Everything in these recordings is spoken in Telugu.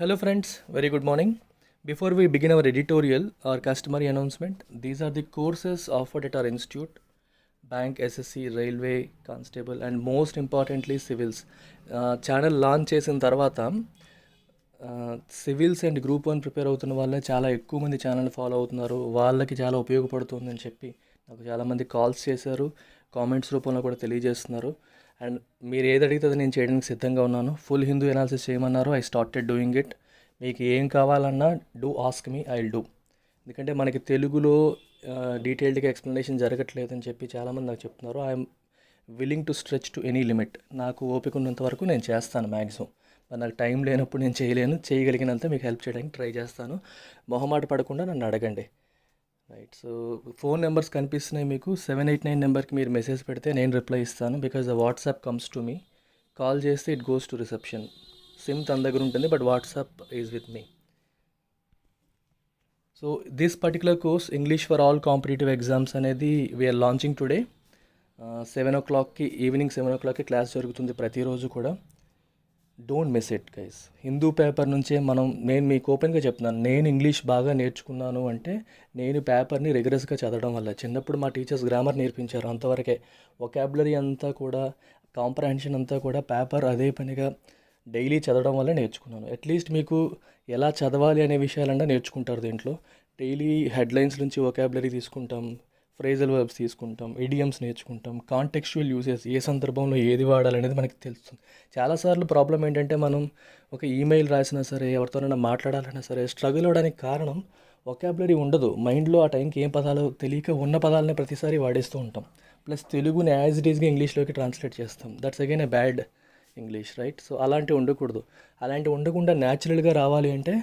Hello, friends. Very good morning. Before we begin our editorial or customary announcement, these are the courses offered at our institute: Bank, SSC, Railway, Constable, and most importantly, Civils. Channel launch చేసిన తర్వాత సివిల్స్ అండ్ గ్రూప్ 1 ప్రిపేర్ అవుతున్న వాళ్ళే చాలా ఎక్కువ మంది ఛానల్ ఫాలో అవుతున్నారు. వాళ్ళకి చాలా ఉపయోగపడుతుందని చెప్పి నాకు చాలామంది కాల్స్ చేశారు, కామెంట్స్ రూపంలో కూడా తెలియజేస్తున్నారు. అండ్ మీరు ఏది అడిగితే అది నేను చేయడానికి సిద్ధంగా ఉన్నాను. ఫుల్ హిందూ ఎనాలిసిస్ చేయమన్నారు, ఐ స్టార్టెడ్ డూయింగ్ ఇట్. మీకు ఏం కావాలన్నా do ask me, I will do. ఎందుకంటే మనకి తెలుగులో డీటెయిల్డ్గా ఎక్స్ప్లెనేషన్ జరగట్లేదని చెప్పి చాలామంది నాకు చెప్తున్నారు. I'm willing to stretch to any limit. నాకు ఓపిక ఉన్నంత వరకు నేను చేస్తాను మ్యాక్సిమం. మరి నాకు టైం లేనప్పుడు నేను చేయలేను, చేయగలిగినంత మీకు హెల్ప్ చేయడానికి ట్రై చేస్తాను. మొహమాట పడకుండా నన్ను అడగండి. రైట్. సో ఫోన్ నెంబర్స్ కనిపిస్తున్నాయి మీకు. 789 నెంబర్కి మీరు మెసేజ్ పెడితే నేను రిప్లై ఇస్తాను. Because the WhatsApp comes to me. Call చేస్తే it goes to reception. SIM తన దగ్గర ఉంటుంది, but WhatsApp is with me. So this particular course English for all competitive exams అనేది వీఆర్ లాంచింగ్ టుడే. 7 o'clockకి, ఈవినింగ్ 7 o'clockకి క్లాస్ జరుగుతుంది ప్రతిరోజు కూడా. Don't miss it guys. Hindu paper నుంచే నేను మీకు ఓపెన్గా చెప్తున్నాను, నేను ఇంగ్లీష్ బాగా నేర్చుకున్నాను అంటే నేను పేపర్ని రిగరస్గా చదవడం వల్ల. చిన్నప్పుడు మా టీచర్స్ గ్రామర్ నేర్పించారు, అంతవరకే. వొకాబులరీ అంతా కూడా, కాంప్రహెన్షన్ అంతా కూడా పేపర్ అదే పనిగా డైలీ చదవడం వల్ల నేర్చుకున్నాను. అట్లీస్ట్ మీకు ఎలా చదవాలి అనే విషయాలన్నా నేర్చుకుంటారు దీంట్లో. డైలీ హెడ్లైన్స్ నుంచి వొకాబులరీ తీసుకుంటాం, ఫ్రేజల్ వర్బ్స్ తీసుకుంటాం, ఇడియమ్స్ నేర్చుకుంటాం, కాంటెక్చువల్ యూసెస్, ఏ సందర్భంలో ఏది వాడాలనేది మనకి తెలుస్తుంది. చాలాసార్లు ప్రాబ్లం ఏంటంటే మనం ఒక ఈమెయిల్ రాసినా సరే, ఎవరితోనైనా మాట్లాడాలన్నా సరే స్ట్రగుల్ అవ్వడానికి కారణం వొకాబులరీ ఉండదు మైండ్లో. ఆ టైంకి ఏం పదాలు తెలియక ఉన్న పదాలనే ప్రతిసారి వాడేస్తూ ఉంటాం. ప్లస్ తెలుగుని యాజ్ ఇట్ ఈస్గా ఇంగ్లీష్లోకి ట్రాన్స్లేట్ చేస్తాం. That's again A bad English, right? So అలాంటివి ఉండకూడదు. అలాంటివి ఉండకుండా న్యాచురల్గా రావాలి అంటే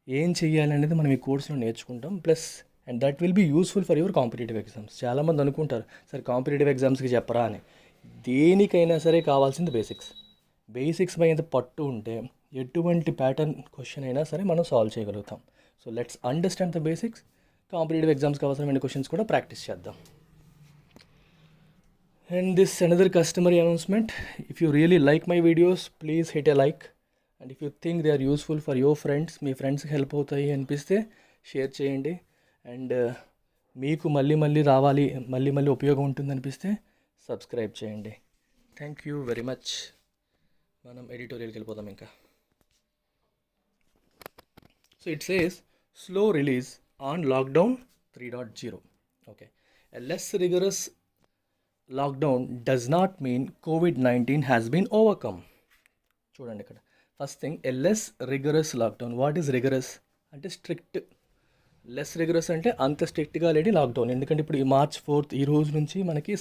ఏం చెయ్యాలి అనేది మనం ఈ కోర్సులో నేర్చుకుంటాం. Plus and that will be useful for your competitive exams. చాలామంది అనుకుంటారు, సరే కాంపిటేటివ్ ఎగ్జామ్స్కి చెప్పరా అని. దేనికైనా సరే కావాల్సింది బేసిక్స్. బేసిక్స్ మీద పట్టు ఉంటే ఎటువంటి ప్యాటర్న్ క్వశ్చన్ అయినా సరే మనం సాల్వ్ చేయగలుగుతాం. So let's understand the basics. Competitive ఎగ్జామ్స్కి అవసరమైన క్వశ్చన్స్ కూడా ప్రాక్టీస్ చేద్దాం. And this another customary announcement: if you really like my videos, please hit a like. And if you think they are useful for your friends, మీ ఫ్రెండ్స్కి హెల్ప్ అవుతాయి అనిపిస్తే షేర్ చేయండి. అండ్ మీకు మళ్ళీ రావాలి, మళ్ళీ ఉపయోగం ఉంటుంది అనిపిస్తే సబ్స్క్రైబ్ చేయండి. Thank you very much. మనం ఎడిటోరియల్కి వెళ్ళిపోదాం ఇంకా. So it says slow release on lockdown 3.0. Okay. A less rigorous lockdown does not mean COVID-19 has been overcome. చూడండి ఇక్కడ first thing, a less rigorous lockdown. What is rigorous అంటే స్ట్రిక్ట్. లెస్ రిగరస్ అంటే అంత స్ట్రిక్ట్గా లేని లాక్డౌన్. ఎందుకంటే ఇప్పుడు ఈ March 4th ఈ రోజు నుంచి మనకి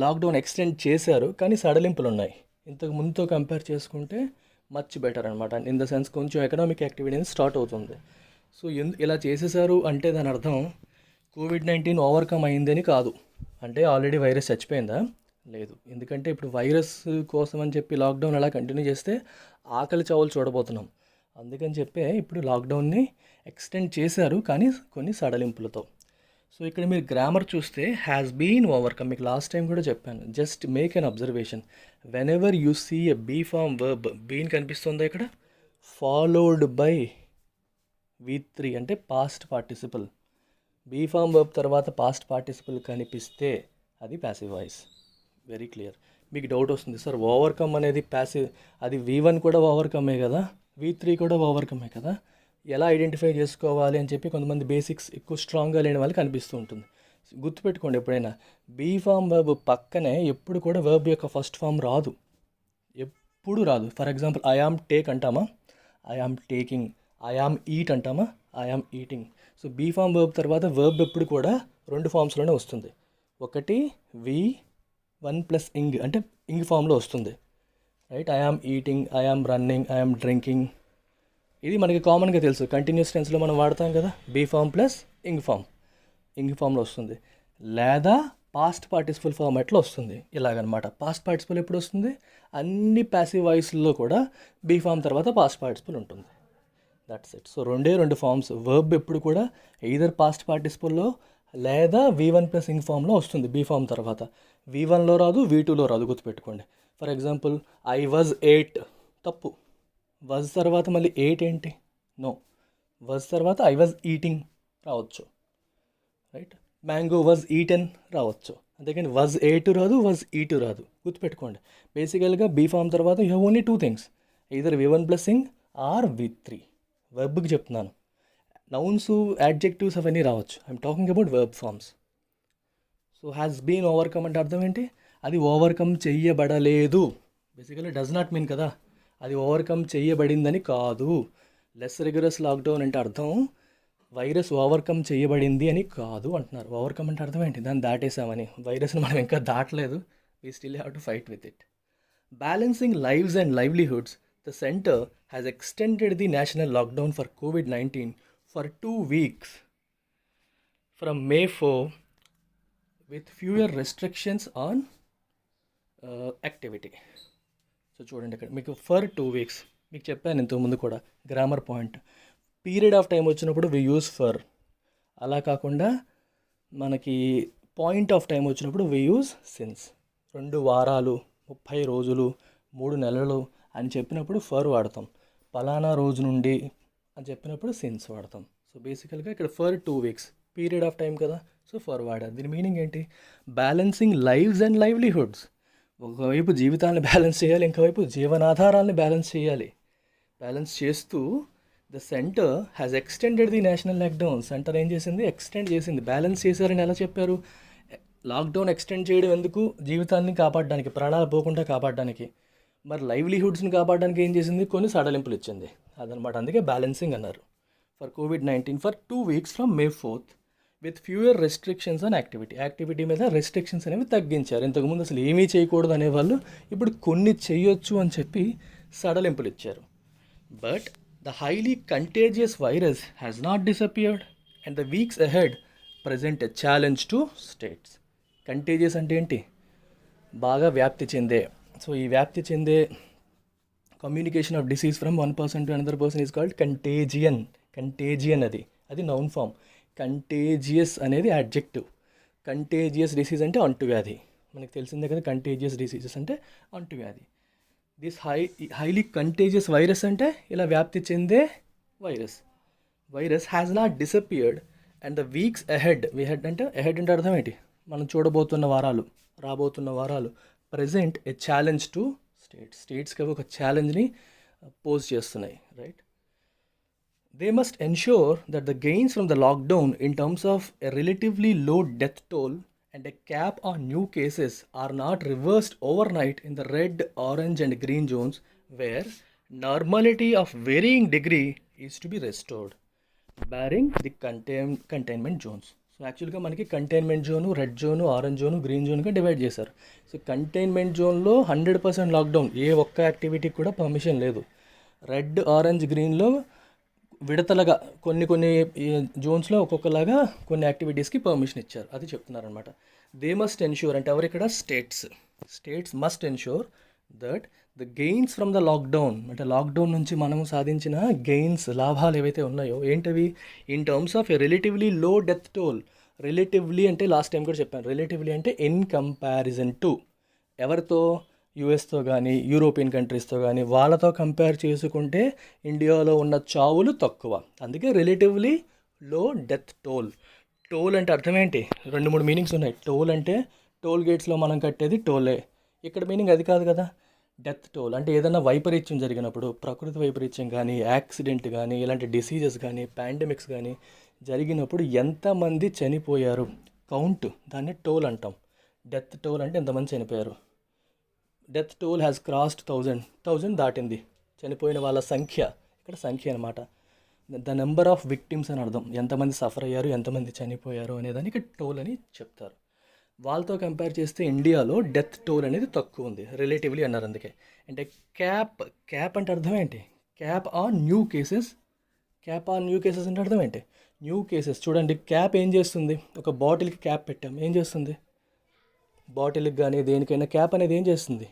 లాక్డౌన్ ఎక్స్టెండ్ చేశారు, కానీ సడలింపులు ఉన్నాయి. ఇంతకు ముందుతో కంపేర్ చేసుకుంటే మచ్ బెటర్ అనమాట. ఇన్ ద సెన్స్ కొంచెం ఎకనామిక్ యాక్టివిటీ అనేది స్టార్ట్ అవుతుంది. సో ఇలా చేసేసారు అంటే దాని అర్థం COVID-19 ఓవర్కమ్ అయిందని కాదు. అంటే ఆల్రెడీ వైరస్ చచ్చిపోయిందా? లేదు. ఎందుకంటే ఇప్పుడు వైరస్ కోసం అని చెప్పి లాక్డౌన్ అలా కంటిన్యూ చేస్తే ఆకలి చావులు చూడబోతున్నాం. అందుకని చెప్పే ఇప్పుడు లాక్డౌన్ని ఎక్స్టెండ్ చేశారు, కానీ కొన్ని సడలింపులతో. సో ఇక్కడ మీరు గ్రామర్ చూస్తే హ్యాస్ బీన్ ఓవర్కమ్. మీకు లాస్ట్ టైం కూడా చెప్పాను. Just make an observation. Whenever you see a be form verb, been కనిపిస్తుందా ఇక్కడ, ఫాలోడ్ బై V3 అంటే past participle. Be form verb తర్వాత పాస్ట్ పార్టిసిపల్ కనిపిస్తే అది ప్యాసివ్ వాయిస్. Very clear. మీకు డౌట్ వస్తుంది, సార్ ఓవర్కమ్ అనేది ప్యాసివ్, అది V1 కూడా ఓవర్కమే కదా, V3 కూడా ఓవర్కమే కదా, ఎలా ఐడెంటిఫై చేసుకోవాలి అని చెప్పి కొంతమంది బేసిక్స్ ఎక్కువ స్ట్రాంగ్గా లేని వాళ్ళకి అనిపిస్తూ ఉంటుంది. గుర్తుపెట్టుకోండి, ఎప్పుడైనా బీ ఫార్మ్ వర్బ్ పక్కనే ఎప్పుడు కూడా వర్బ్ యొక్క ఫస్ట్ ఫామ్ రాదు, ఎప్పుడు రాదు. For example I am take అంటామా, I am taking. I am eat అంటామా, I am eating. So be form verb తర్వాత వర్బ్ ఎప్పుడు కూడా 2 ఫామ్స్లోనే వస్తుంది. ఒకటి V1 ప్లస్ ఇంగ్ అంటే ఇంగ్ ఫామ్లో వస్తుంది, right? I am eating, I am running, I am drinking. ఇది మనకి కామన్గా తెలుసు, కంటిన్యూస్ టెన్స్లో మనం వాడతాం కదా. బీ ఫామ్ ప్లస్ ఇంగ్ ఫామ్లో వస్తుంది. లేదా పాస్ట్ పార్టిసిపల్ ఫార్మాట్లో వస్తుంది, ఇలాగనమాట. పాస్ట్ పార్టిసిపల్ ఎప్పుడు వస్తుంది? అన్ని ప్యాసివ్ వాయిస్లో కూడా బీ ఫామ్ తర్వాత పాస్ట్ పార్టిసిపల్ ఉంటుంది. That's it. So 2 forms. Verb ఎప్పుడు కూడా ఎయిదర్ పాస్ట్ పార్టిసిపల్లో లేదా V1 ప్లస్ ఇంగ్ ఫామ్లో వస్తుంది బీ ఫామ్ తర్వాత. V1లో రాదు, V2లో రాదు, గుర్తుపెట్టుకోండి. ఫర్ ఎగ్జాంపుల్ ఐ వాజ్ 8 తప్పు, వజ్ తర్వాత మళ్ళీ ఎయిట్ ఏంటి? నో. వజ్ తర్వాత ఐ వాజ్ ఈటింగ్ రావచ్చు, రైట్? మ్యాంగో వాజ్ ఈటెన్ రావచ్చు. అంతేకాని వజ్ ఎయిట్ రాదు, వజ్ ఈటు రాదు. గుర్తుపెట్టుకోండి, బేసికల్గా బీ ఫామ్ తర్వాత you have only two things, either V1 plus ing or V3. వెర్బ్కి చెప్తున్నాను. నౌన్స్, యాడ్జెక్టివ్స్ అవన్నీ రావచ్చు. I'm talking about verb forms. So has been overcome అంటే అర్థం ఏంటి? అది ఓవర్కమ్ చెయ్యబడలేదు. బేసికల్లీ డస్ నాట్ మీన్ కదా, అది ఓవర్కమ్ చెయ్యబడిందని కాదు. లెస్ రిగరస్ లాక్డౌన్ అంటే అర్థం వైరస్ ఓవర్కమ్ చేయబడింది అని కాదు అంటున్నారు. ఓవర్కమ్ అంటే అర్థం ఏంటి? దాన్ని దాటేసామని. వైరస్ని మనం ఇంకా దాటలేదు, we still have to fight with it. Balancing lives and livelihoods, the centre has extended the national lockdown for COVID-19 for 2 weeks from May 4 with fewer restrictions on activity. So చూడండి ఇక్కడ మీకు ఫర్ 2 weeks మీకు చెప్పాను ఇంతకుముందు కూడా, grammar point. Period of time వచ్చినప్పుడు వి యూస్ ఫర్, అలా కాకుండా మనకి పాయింట్ ఆఫ్ టైం వచ్చినప్పుడు వి యూస్ సిన్స్. 2 వారాలు, 30 రోజులు, 3 నెలలు అని చెప్పినప్పుడు ఫర్ వాడతాం. పలానా రోజు నుండి అని చెప్పినప్పుడు సిన్స్ వాడతాం. సో బేసికల్గా ఇక్కడ for 2 weeks period of time కదా, సో ఫర్ వాడారు. దీని మీనింగ్ ఏంటి? Balancing lives and livelihoods. ఒకవైపు జీవితాలను బ్యాలెన్స్ చేయాలి, ఇంకోవైపు జీవనాధారాలను బ్యాలెన్స్ చేయాలి. బ్యాలెన్స్ చేస్తూ the centre has extended the national lockdown. Centre ఏం చేసింది? ఎక్స్టెండ్ చేసింది. బ్యాలెన్స్ చేశారని ఎలా చెప్పారు? లాక్డౌన్ ఎక్స్టెండ్ చేయడం ఎందుకు? జీవితాన్ని కాపాడడానికి, ప్రాణాలు పోకుండా కాపాడడానికి. మరి లైవ్లీహుడ్స్ని కాపాడడానికి ఏం చేసింది? కొన్ని సడలింపులు ఇచ్చింది. అదనమాట, అందుకే బ్యాలెన్సింగ్ అన్నారు. For COVID-19 for 2 weeks from May 4 with fewer restrictions on activity. Activity మీద రెస్ట్రిక్షన్స్ అనేవి తగ్గించారు. ఇంతకుముందు అసలు ఏమీ చేయకూడదు అనేవాళ్ళు ఇప్పుడు కొన్ని చేయొచ్చు అని చెప్పి సడలింపులు ఇచ్చారు. But the highly contagious virus has not disappeared and the weeks ahead present a challenge to states. Contagious అంటే ఏంటి? బాగా వ్యాప్తి చెందే. సో ఈ వ్యాప్తి చెందే communication of disease from one person to another person is called contagion. Contagion అది నౌన్ ఫామ్. కంటేజియస్ అనేది యాడ్జెక్టివ్. కంటేజియస్ డిసీజ్ అంటే అంటువ్యాధి. మనకు తెలిసిందే కదా, కంటేజియస్ డిసీజెస్ అంటే అంటువ్యాధి. దిస్ హైలీ కంటేజియస్ వైరస్ అంటే ఇలా వ్యాప్తి చెందే virus. Virus has not disappeared and the weeks ahead. Ahead అంటే అహెడ్ అంటే అర్థం ఏంటి? మనం చూడబోతున్న వారాలు, రాబోతున్న వారాలు. Present a challenge to states. స్టేట్స్కి ఒక ఛాలెంజ్ని పోజ్ చేస్తున్నాయి, right? They must ensure that the gains from the lockdown in terms of a relatively low death toll and a cap on new cases are not reversed overnight in the red, orange and green zones where normality of varying degree is to be restored, barring the containment zones. So యాక్చువల్గా మనకి containment zone, red zone, orange zone, green జోన్గా డివైడ్ చేశారు. సో కంటైన్మెంట్ జోన్లో 100% లాక్డౌన్, ఏ ఒక్క యాక్టివిటీకి కూడా పర్మిషన్ లేదు. రెడ్, ఆరెంజ్, గ్రీన్లో విడతలుగా కొన్ని జోన్స్లో ఒక్కొక్కలాగా కొన్ని యాక్టివిటీస్కి పర్మిషన్ ఇచ్చారు. అది చెప్తున్నారనమాట. దే మస్ట్ ఎన్ష్యూర్ అంటే ఎవరు ఇక్కడ? States must ensure that the gains from the lockdown అంటే లాక్డౌన్ నుంచి మనము సాధించిన గెయిన్స్, లాభాలు ఏవైతే ఉన్నాయో ఏంటవి? In terms of a relatively లో డెత్ టోల్. రిలేటివ్లీ అంటే లాస్ట్ టైం కూడా చెప్పాను, రిలేటివ్లీ అంటే ఇన్ కంపారిజన్ టు. ఎవరితో? యుఎస్తో కానీ, యూరోపియన్ కంట్రీస్తో కానీ, వాళ్ళతో కంపేర్ చేసుకుంటే ఇండియాలో ఉన్న చావులు తక్కువ. అందుకే రిలేటివ్లీ లో డెత్ టోల్. టోల్ అంటే అర్థం ఏంటి? 2-3 మీనింగ్స్ ఉన్నాయి. టోల్ అంటే టోల్ గేట్స్లో మనం కట్టేది టోలే. ఇక్కడ మీనింగ్ అది కాదు కదా. డెత్ టోల్ అంటే ఏదైనా వైపరీత్యం జరిగినప్పుడు, ప్రకృతి వైపరీత్యం కానీ, యాక్సిడెంట్ కానీ, ఇలాంటి డిసీజెస్ కానీ, పాండమిక్స్ కానీ జరిగినప్పుడు ఎంతమంది చనిపోయారు కౌంట్, దాన్ని టోల్ అంటాం. డెత్ టోల్ అంటే ఎంతమంది చనిపోయారు. డెత్ టోల్ హ్యాస్ క్రాస్డ్ 1000 దాటింది. చనిపోయిన వాళ్ళ సంఖ్య, ఇక్కడ సంఖ్య అనమాట. ద నెంబర్ ఆఫ్ విక్టిమ్స్ అని అర్థం. ఎంతమంది సఫర్ అయ్యారు, ఎంతమంది చనిపోయారు అనేదానికి టోల్ అని చెప్తారు. వాళ్ళతో కంపేర్ చేస్తే ఇండియాలో డెత్ టోల్ అనేది తక్కువ ఉంది, రిలేటివ్లీ అన్నారు. అందుకే అంటే క్యాప్ అంటే అర్థం ఏంటి? Cap on new cases. Cap on new cases అంటే అర్థం ఏంటి? New cases. చూడండి, క్యాప్ ఏం చేస్తుంది? ఒక బాటిల్కి క్యాప్ పెట్టాం, ఏం చేస్తుంది? బాటిల్కి కానీ దేనికైనా క్యాప్ అనేది ఏం చేస్తుంది?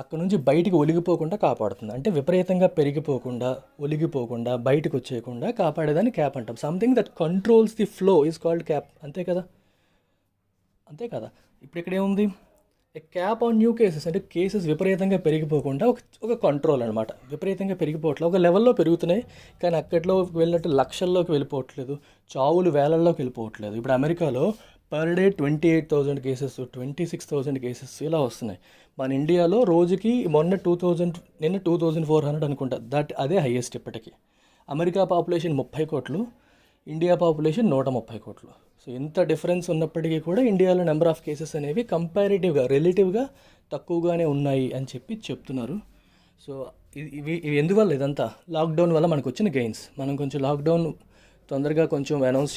అక్కడ నుంచి బయటికి ఒలిగిపోకుండా కాపాడుతుంది. అంటే విపరీతంగా పెరిగిపోకుండా, ఒలిగిపోకుండా, బయటకు వచ్చేయకుండా కాపాడేదాన్ని క్యాప్ అంటాం. Something that controls the flow is called cap. అంతే కదా. ఇప్పుడు ఇక్కడ ఏముంది? ఏ క్యాప్ ఆన్ న్యూ కేసెస్ అంటే కేసెస్ విపరీతంగా పెరిగిపోకుండా ఒక కంట్రోల్ అనమాట. విపరీతంగా పెరిగిపోవట్లేదు, ఒక లెవెల్లో పెరుగుతున్నాయి, కానీ అక్కడిలో వెళ్ళినట్టు లక్షల్లోకి వెళ్ళిపోవట్లేదు, చావులు వేలల్లోకి వెళ్ళిపోవట్లేదు. ఇప్పుడు అమెరికాలో పర్ డే 28,000 కేసెస్, 26,000 కేసెస్ ఇలా వస్తున్నాయి. మన ఇండియాలో రోజుకి మొన్న 2000, నిన్న 2400 అనుకుంటా. అదే హైయెస్ట్ ఇప్పటికీ. అమెరికా పాపులేషన్ 30 కోట్లు, ఇండియా పాపులేషన్ 130 కోట్లు. సో ఇంత డిఫరెన్స్ ఉన్నప్పటికీ కూడా ఇండియాలో నెంబర్ ఆఫ్ కేసెస్ అనేవి కంపారిటివ్గా రిలేటివ్గా తక్కువగానే ఉన్నాయి అని చెప్తున్నారు. సో ఇవి ఎందువల్ల ఇదంతా లాక్డౌన్ వల్ల మనకు వచ్చిన గెయిన్స్. మనం కొంచెం లాక్డౌన్ తొందరగా కొంచెం అనౌన్స్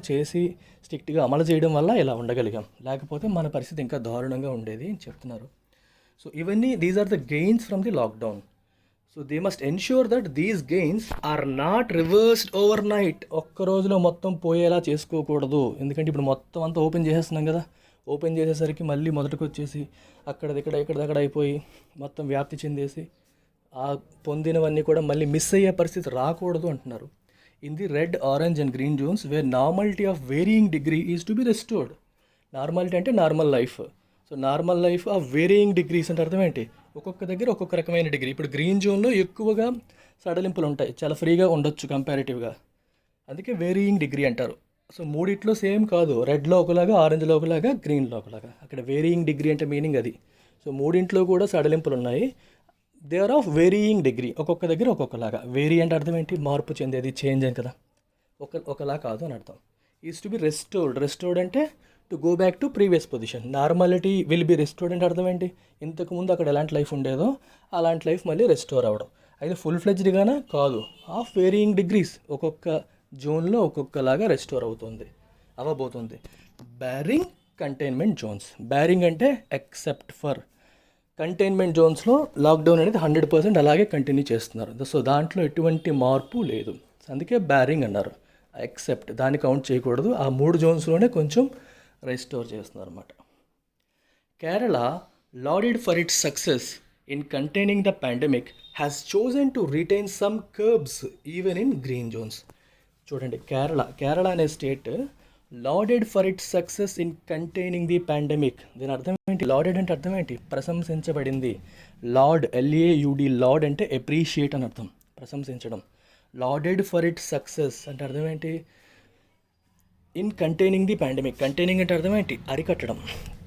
చేసి స్ట్రిక్ట్గా అమలు చేయడం వల్ల ఇలా ఉండగలిగాం, లేకపోతే మన పరిస్థితి ఇంకా దారుణంగా ఉండేది అని చెప్తున్నారు. సో ఇవన్నీ these are the gains from the lockdown. So they must ensure that these gains are not reversed overnight. ఒక్క రోజులో మొత్తం పోయేలా చేసుకోకూడదు, ఎందుకంటే ఇప్పుడు మొత్తం అంతా ఓపెన్ చేసేస్తున్నాం కదా. ఓపెన్ చేసేసరికి మళ్ళీ మొదటికి వచ్చేసి ఇక్కడ అయిపోయి మొత్తం వ్యాప్తి చెందేసి ఆ పొందినవన్నీ కూడా మళ్ళీ మిస్ అయ్యే పరిస్థితి రాకూడదు అంటున్నారు. In the red, orange and green zones where normality of varying degree is to be restored. Normality అంటే normal life. So normal life of varying degrees అంటే అర్థం ఏంటి? ఒక్కొక్క దగ్గర ఒక్కొక్క రకమైన డిగ్రీ. ఇప్పుడు గ్రీన్ జోన్లో ఎక్కువగా సడలింపులు ఉంటాయి, చాలా ఫ్రీగా ఉండొచ్చు కంపారిటివ్గా, అందుకే వేరియింగ్ డిగ్రీ అంటారు. సో మూడిట్లో సేమ్ కాదు, రెడ్లో ఒకలాగా, ఆరెంజ్లో ఒకలాగా, గ్రీన్లో ఒకలాగా. అక్కడ వేరియింగ్ డిగ్రీ అంటే మీనింగ్ అది. సో మూడింట్లో కూడా సడలింపులు ఉన్నాయి, they are of varying degree. ఒక్కొక్క దగ్గర ఒక్కొక్కలాగా. వేరీ అంటే అర్థం ఏంటి? మార్పు చెందేది, చేంజ్ అని కదా. ఒకలా కాదు అని అర్థం. ఈజ్ టు బి రెస్టోర్డ్ అంటే to go back to previous position. Normality will be restored అంటే అర్థం ఏంటి? ఇంతకుముందు అక్కడ ఎలాంటి లైఫ్ ఉండేదో అలాంటి లైఫ్ మళ్ళీ రెస్టోర్ అవ్వడం. అయితే ఫుల్ ఫ్లెడ్జ్డ్గానా కాదు, ఆఫ్ వేరియింగ్ డిగ్రీస్. ఒక్కొక్క జోన్లో ఒక్కొక్కలాగా రెస్టోర్ అవ్వబోతుంది. Barring containment zones. బ్యారింగ్ అంటే ఎక్సెప్ట్ ఫర్. కంటైన్మెంట్ జోన్స్లో లాక్డౌన్ అనేది 100% అలాగే కంటిన్యూ చేస్తున్నారు. సో దాంట్లో ఎటువంటి మార్పు లేదు, అందుకే బ్యారింగ్ అన్నారు. ఎక్సెప్ట్ దాన్ని కౌంట్ చేయకూడదు, ఆ 3 జోన్స్లోనే కొంచెం రెస్టోర్ చేస్తున్నారు అన్నమాట. Kerala, lauded for its success in containing the pandemic, has chosen to retain some curbs even in green zones. చూడండి, కేరళ అనే state లాడెడ్ for its success in containing the pandemic. దీని అర్థం ఏంటి? లాడెడ్ అంటే అర్థం ఏంటి? ప్రశంసించబడింది. LAUD, లాడ్ అంటే అప్రిషియేట్ అని అర్థం, ప్రశంసించడం. లాడెడ్ ఫర్ ఇట్స్ సక్సెస్ అంటే అర్థం ఏంటి? In containing the pandemic. Containing అంటే అర్థం ఏంటి? అరికట్టడం.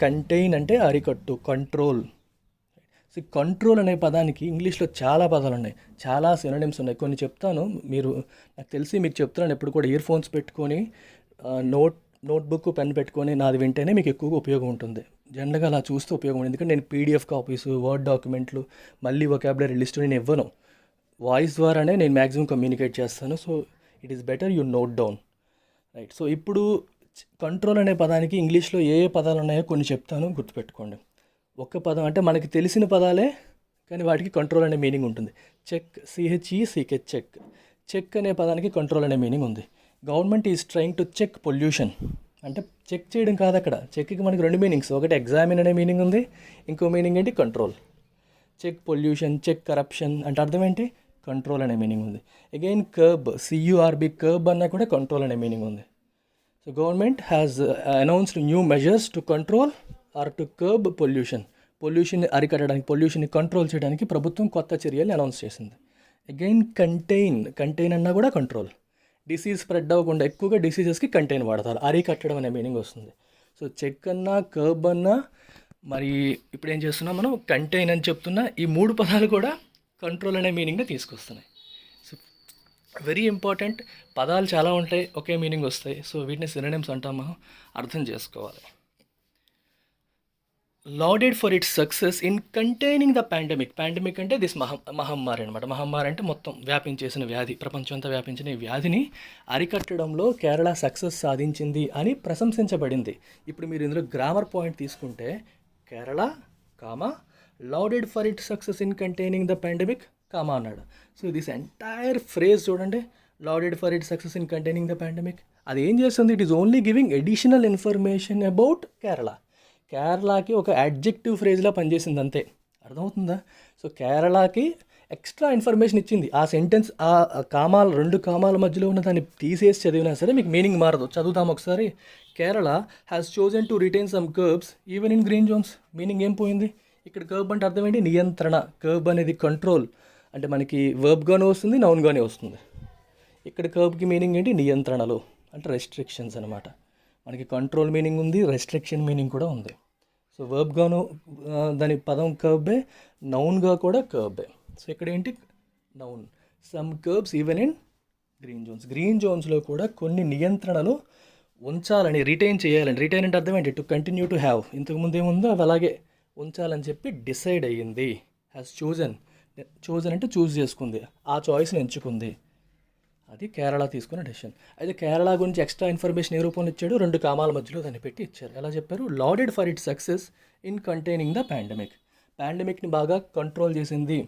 కంటైన్ అంటే అరికట్టు, కంట్రోల్. సో కంట్రోల్ అనే పదానికి ఇంగ్లీష్లో చాలా పదాలు ఉన్నాయి, చాలా సినోనిమ్స్ ఉన్నాయి. కొన్ని చెప్తాను, నాకు తెలిసి మీకు చెప్తున్నాను. ఎప్పుడు కూడా ఇయర్ ఫోన్స్ పెట్టుకొని నోట్బుక్ పెన్ పెట్టుకొని నాది వింటేనే మీకు ఎక్కువగా ఉపయోగం ఉంటుంది. జనరల్గా అలా చూస్తే ఉపయోగం ఉంటుంది, ఎందుకంటే నేను PDF కాపీస్, వర్డ్ డాక్యుమెంట్లు, మళ్ళీ వొకాబులరీ లిస్ట్ నేను ఇవ్వను. వాయిస్ ద్వారానే నేను మ్యాక్సిమం కమ్యూనికేట్ చేస్తాను. So it is better you note down, right. So ఇప్పుడు కంట్రోల్ అనే పదానికి ఇంగ్లీష్లో ఏ పదాలు ఉన్నాయో కొన్ని చెప్తాను, గుర్తుపెట్టుకోండి. ఒక్క పదం అంటే మనకి తెలిసిన పదాలే, కానీ వాటికి కంట్రోల్ అనే మీనింగ్ ఉంటుంది. CHECK, చెక్ అనే పదానికి కంట్రోల్ అనే మీనింగ్ ఉంది. Government is trying to check pollution అంటే చెక్ చేయడం కాదు. అక్కడ చెక్కి మనకి 2 మీనింగ్స్, ఒకటి ఎగ్జామిన్ అనే మీనింగ్ ఉంది, ఇంకో మీనింగ్ ఏంటి? Control. Check pollution, check corruption అంటే అర్థం ఏంటి? కంట్రోల్ అనే మీనింగ్ ఉంది. అగైన్ కర్బ్, CURB, కర్బ్ అన్న కూడా కంట్రోల్ అనే మీనింగ్ ఉంది. So government has announced new measures to control or to curb pollution అరికట్టడానికి, పొల్యూషన్ని కంట్రోల్ చేయడానికి ప్రభుత్వం కొత్త చర్యలు అనౌన్స్ చేసింది. అగైన్ కంటైన్ అన్నా కూడా కంట్రోల్. డిసీజ్ స్ప్రెడ్ అవ్వకుండా, ఎక్కువగా డిసీజెస్కి కంటైన్ వాడతారు, అరికట్టడం అనే మీనింగ్ వస్తుంది. సో చెక్ అన్నా, కర్బ్ అన్నా, మరి ఇప్పుడు ఏం చేస్తున్నాం మనం? కంటైన్ అని చెప్తున్నా. ఈ 3 పదాలు కూడా కంట్రోల్ అనే మీనింగ్ని తీసుకొస్తున్నాయి. So very important. పదాలు చాలా ఉంటాయి, ఒకే మీనింగ్ వస్తాయి. సో వీటిని సినోనిమ్స్ అంటాం, మనం అర్థం చేసుకోవాలి. Lauded for its success in containing the pandemic. Pandemic అంటే దిస్ మహమ్మారి అనమాట. మహమ్మారి అంటే మొత్తం వ్యాపించేసిన వ్యాధి, ప్రపంచం అంతా వ్యాపించిన ఈ వ్యాధిని అరికట్టడంలో కేరళ సక్సెస్ సాధించింది అని ప్రశంసించబడింది. ఇప్పుడు మీరు ఇందులో గ్రామర్ పాయింట్ తీసుకుంటే Kerala, lauded for its success in containing the pandemic, అన్నాడు. సో దిస్ ఎంటైర్ ఫ్రేజ్ చూడండి, lauded for its success in containing the pandemic. అది ఏం చేస్తుంది? It is only giving additional information about కేరళకి ఒక అడ్జెక్టివ్ ఫ్రేజ్లా పనిచేసింది అంతే. అర్థమవుతుందా? సో కేరళకి ఎక్స్ట్రా ఇన్ఫర్మేషన్ ఇచ్చింది. ఆ సెంటెన్స్, ఆ కామాలు, 2 కామాల మధ్యలో ఉన్న దాన్ని తీసేసి చదివినా సరే మీకు మీనింగ్ మారదు. చదువుతాం ఒకసారి. Kerala has chosen to retain some curbs even in green Jones. Meaning ఏం పోయింది ఇక్కడ? కర్బ్ అంటే అర్థం ఏంటి? నియంత్రణ. కర్బ్ అనేది కంట్రోల్, అంటే మనకి వర్బ్గానే వస్తుంది, నౌన్గానే వస్తుంది. ఇక్కడ కర్బ్కి మీనింగ్ ఏంటి? నియంత్రణలు, అంటే రెస్ట్రిక్షన్స్ అనమాట. మనకి కంట్రోల్ మీనింగ్ ఉంది, రెస్ట్రిక్షన్ మీనింగ్ కూడా ఉంది. సో వర్బ్గాను దాని పదం కర్బే, నౌన్గా కూడా కర్బే. సో ఇక్కడ ఏంటి? Noun. Some curbs even in green zones. Green జోన్స్లో కూడా కొన్ని నియంత్రణలు ఉంచాలని, రిటైన్ చేయాలని. రిటైన్ అంటే అర్థం ఏంటి? To continue to have. ఇంతకుముందు ఏముందో అది అలాగే ఉంచాలని చెప్పి డిసైడ్ అయ్యింది. Has chosen. చోజన్ అంటే చూస్ చేసుకుంది, ఆ చాయిస్ని ఎంచుకుంది. అది కేరళ తీసుకున్న డెసిషన్. అయితే కేరళ గురించి ఎక్స్ట్రా ఇన్ఫర్మేషన్ ఏ రూపంలో ఇచ్చాడు? 2 కామాల మధ్యలో దాన్ని పెట్టి ఇచ్చారు. ఎలా చెప్పారు? Lauded for it success in containing the pandemic. పాండమిక్ని బాగా కంట్రోల్ చేసింది,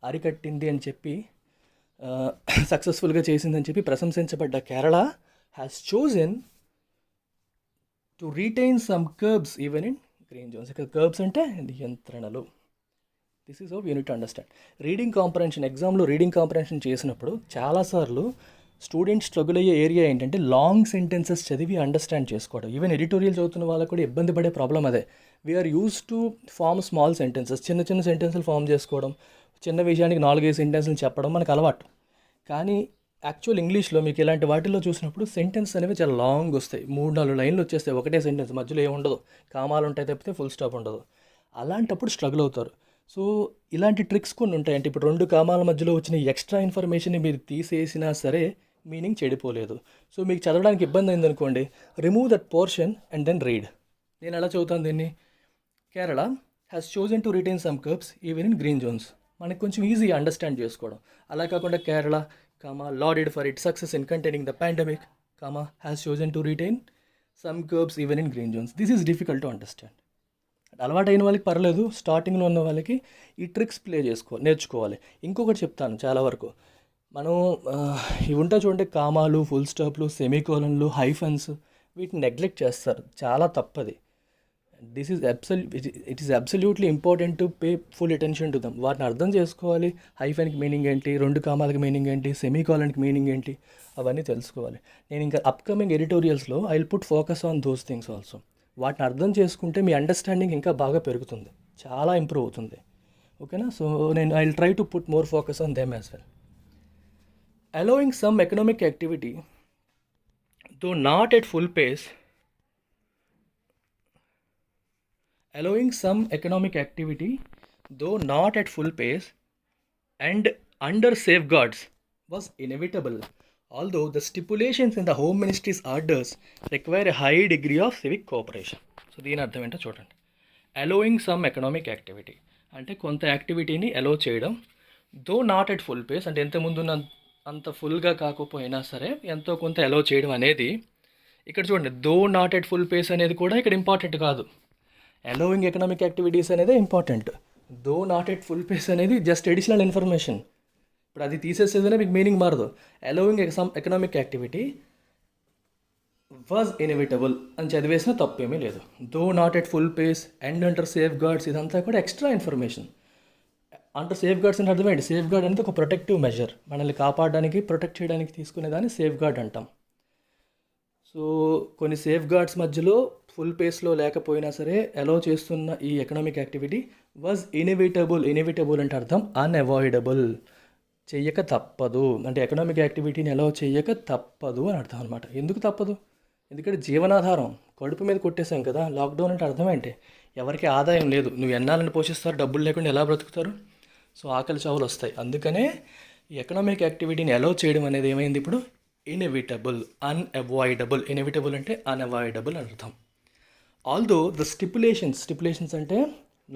అరికట్టింది అని చెప్పి, సక్సెస్ఫుల్గా చేసిందని చెప్పి ప్రశంసించబడ్డ Kerala has chosen to retain some curbs even in green zones. ఇక్కడ కర్బ్స్ అంటే నియంత్రణలు. This is how you need to understand. Reading comprehension, ఎగ్జామ్లో రీడింగ్ కాంప్రహెన్షన్ చేసినప్పుడు చాలాసార్లు స్టూడెంట్స్ స్ట్రగుల్ అయ్యే ఏరియా ఏంటంటే లాంగ్ సెంటెన్సెస్ చదివి అండర్స్టాండ్ చేసుకోవడం. ఈవెన్ ఎడిటోరియల్ చదువుతున్న వాళ్ళకు కూడా ఇబ్బంది పడే ప్రాబ్లం అదే. We are use to form small sentences. చిన్న చిన్న సెంటెన్సులు ఫామ్ చేసుకోవడం, చిన్న విషయానికి 4-5 సెంటెన్సులు చెప్పడం మనకు అలవాటు. కానీ యాక్చువల్ ఇంగ్లీష్లో మీకు ఇలాంటి వాటిల్లో చూసినప్పుడు సెంటెన్స్ అనేవి చాలా లాంగ్ వస్తాయి. 3-4 లైన్లు వచ్చేస్తాయి, ఒకటే సెంటెన్స్, మధ్యలో ఏమి ఉండదు, కామాలు ఉంటాయి తప్పితే ఫుల్ స్టాప్ ఉండదు. అలాంటప్పుడు స్ట్రగుల్ అవుతారు. సో ఇలాంటి ట్రిక్స్ కొన్ని ఉంటాయి. అంటే ఇప్పుడు 2 కామాల మధ్యలో వచ్చిన ఎక్స్ట్రా ఇన్ఫర్మేషన్ని మీరు తీసేసినా సరే మీనింగ్ చెడిపోలేదు. సో మీకు చదవడానికి ఇబ్బంది అయిందనుకోండి, remove that portion and then read. నేను ఎలా చదువుతాను దీన్ని? Kerala has chosen to retain some curbs even in green zones. మనకు కొంచెం ఈజీగా అండర్స్టాండ్ చేసుకోవడం. అలా కాకుండా Kerala comma lauded for it success in containing the pandemic comma has chosen to retain some curbs even in green zones. This is difficult to understand. అలవాటైన వాళ్ళకి పర్లేదు, స్టార్టింగ్లో ఉన్న వాళ్ళకి ఈ ట్రిక్స్ నేర్చుకోవాలి. ఇంకొకటి చెప్తాను, చాలా వరకు మనం ఇవి ఉంటాయి చూడండి, కామాలు, ఫుల్ స్టాప్లు, సెమీకోలన్లు, హైఫన్స్, వీటిని నెగ్లెక్ట్ చేస్తారు. చాలా తప్పది. It is absolutely important to pay full attention to them. వాటిని అర్థం చేసుకోవాలి. హైఫన్కి మీనింగ్ ఏంటి, 2 కామాలకి మీనింగ్ ఏంటి, సెమీకోలన్కి మీనింగ్ ఏంటి, అవన్నీ తెలుసుకోవాలి. నేను ఇంకా అప్కమింగ్ ఎడిటోరియల్స్లో I will put focus on those things also. వాటిని అర్థం చేసుకుంటే మీ అండర్స్టాండింగ్ ఇంకా బాగా పెరుగుతుంది, చాలా ఇంప్రూవ్ అవుతుంది. ఓకేనా? సో నేను I will try to put more focus on them as well. Allowing some economic activity though not at full pace and under safeguards was inevitable, although the stipulations in the Home Ministry's orders require a high degree of civic cooperation. So దీని అర్థం ఏంటో చూడండి. అలోయింగ్ సమ్ ఎకనామిక్ యాక్టివిటీ అంటే కొంత యాక్టివిటీని అలో చేయడం. దో నాట్ ఎట్ ఫుల్ పేస్ అంటే ఎంతముందు అంత ఫుల్గా కాకపోయినా సరే ఎంతో కొంత అలో చేయడం అనేది, ఇక్కడ చూడండి, though not at full pace అనేది కూడా ఇక్కడ ఇంపార్టెంట్ కాదు. అలోయింగ్ ఎకనామిక్ యాక్టివిటీస్ అనేదే important. Though not at full pace అనేది జస్ట్ అడిషనల్ ఇన్ఫర్మేషన్. ఇప్పుడు అది తీసేసేదనే మీకు మీనింగ్ మారదు. Allowing some economic activity was inevitable అని చదివేసినా తప్పేమీ లేదు. Though not at full pace and under safeguards, ఇదంతా కూడా extra information. Under safeguards అంటే అర్థమేంటి? సేఫ్ గార్డ్ అనేది ఒక ప్రొటెక్టివ్ మెజర్, మనల్ని కాపాడడానికి, ప్రొటెక్ట్ చేయడానికి తీసుకునేదాన్ని సేఫ్ గార్డ్ అంటాం. సో కొన్ని సేఫ్ గార్డ్స్ మధ్యలో ఫుల్ పేస్లో లేకపోయినా సరే అలో చేస్తున్న ఈ economic activity was inevitable. Inevitable అంటే అర్థం అన్అవాయిడబుల్, చెయ్యక తప్పదు. అంటే ఎకనామిక్ యాక్టివిటీని అలో చెయ్యక తప్పదు అని అర్థం అనమాట. ఎందుకు తప్పదు? ఎందుకంటే జీవనాధారం కడుపు మీద కొట్టేశాం కదా. లాక్డౌన్ అంటే అర్థం ఏంటి? ఎవరికి ఆదాయం లేదు, నువ్వు ఎన్నాలని పోషిస్తారు? డబ్బులు లేకుండా ఎలా బ్రతుకుతారు? సో ఆకలి చావులు వస్తాయి. అందుకనే ఈ ఎకనామిక్ యాక్టివిటీని అలో చేయడం అనేది ఏమైంది ఇప్పుడు? Inevitable, unavoidable. ఇన్ఎవిటబుల్ అంటే అన్అవాయిడబుల్ అని అర్థం. ఆల్దో ద స్టిపులేషన్స్ అంటే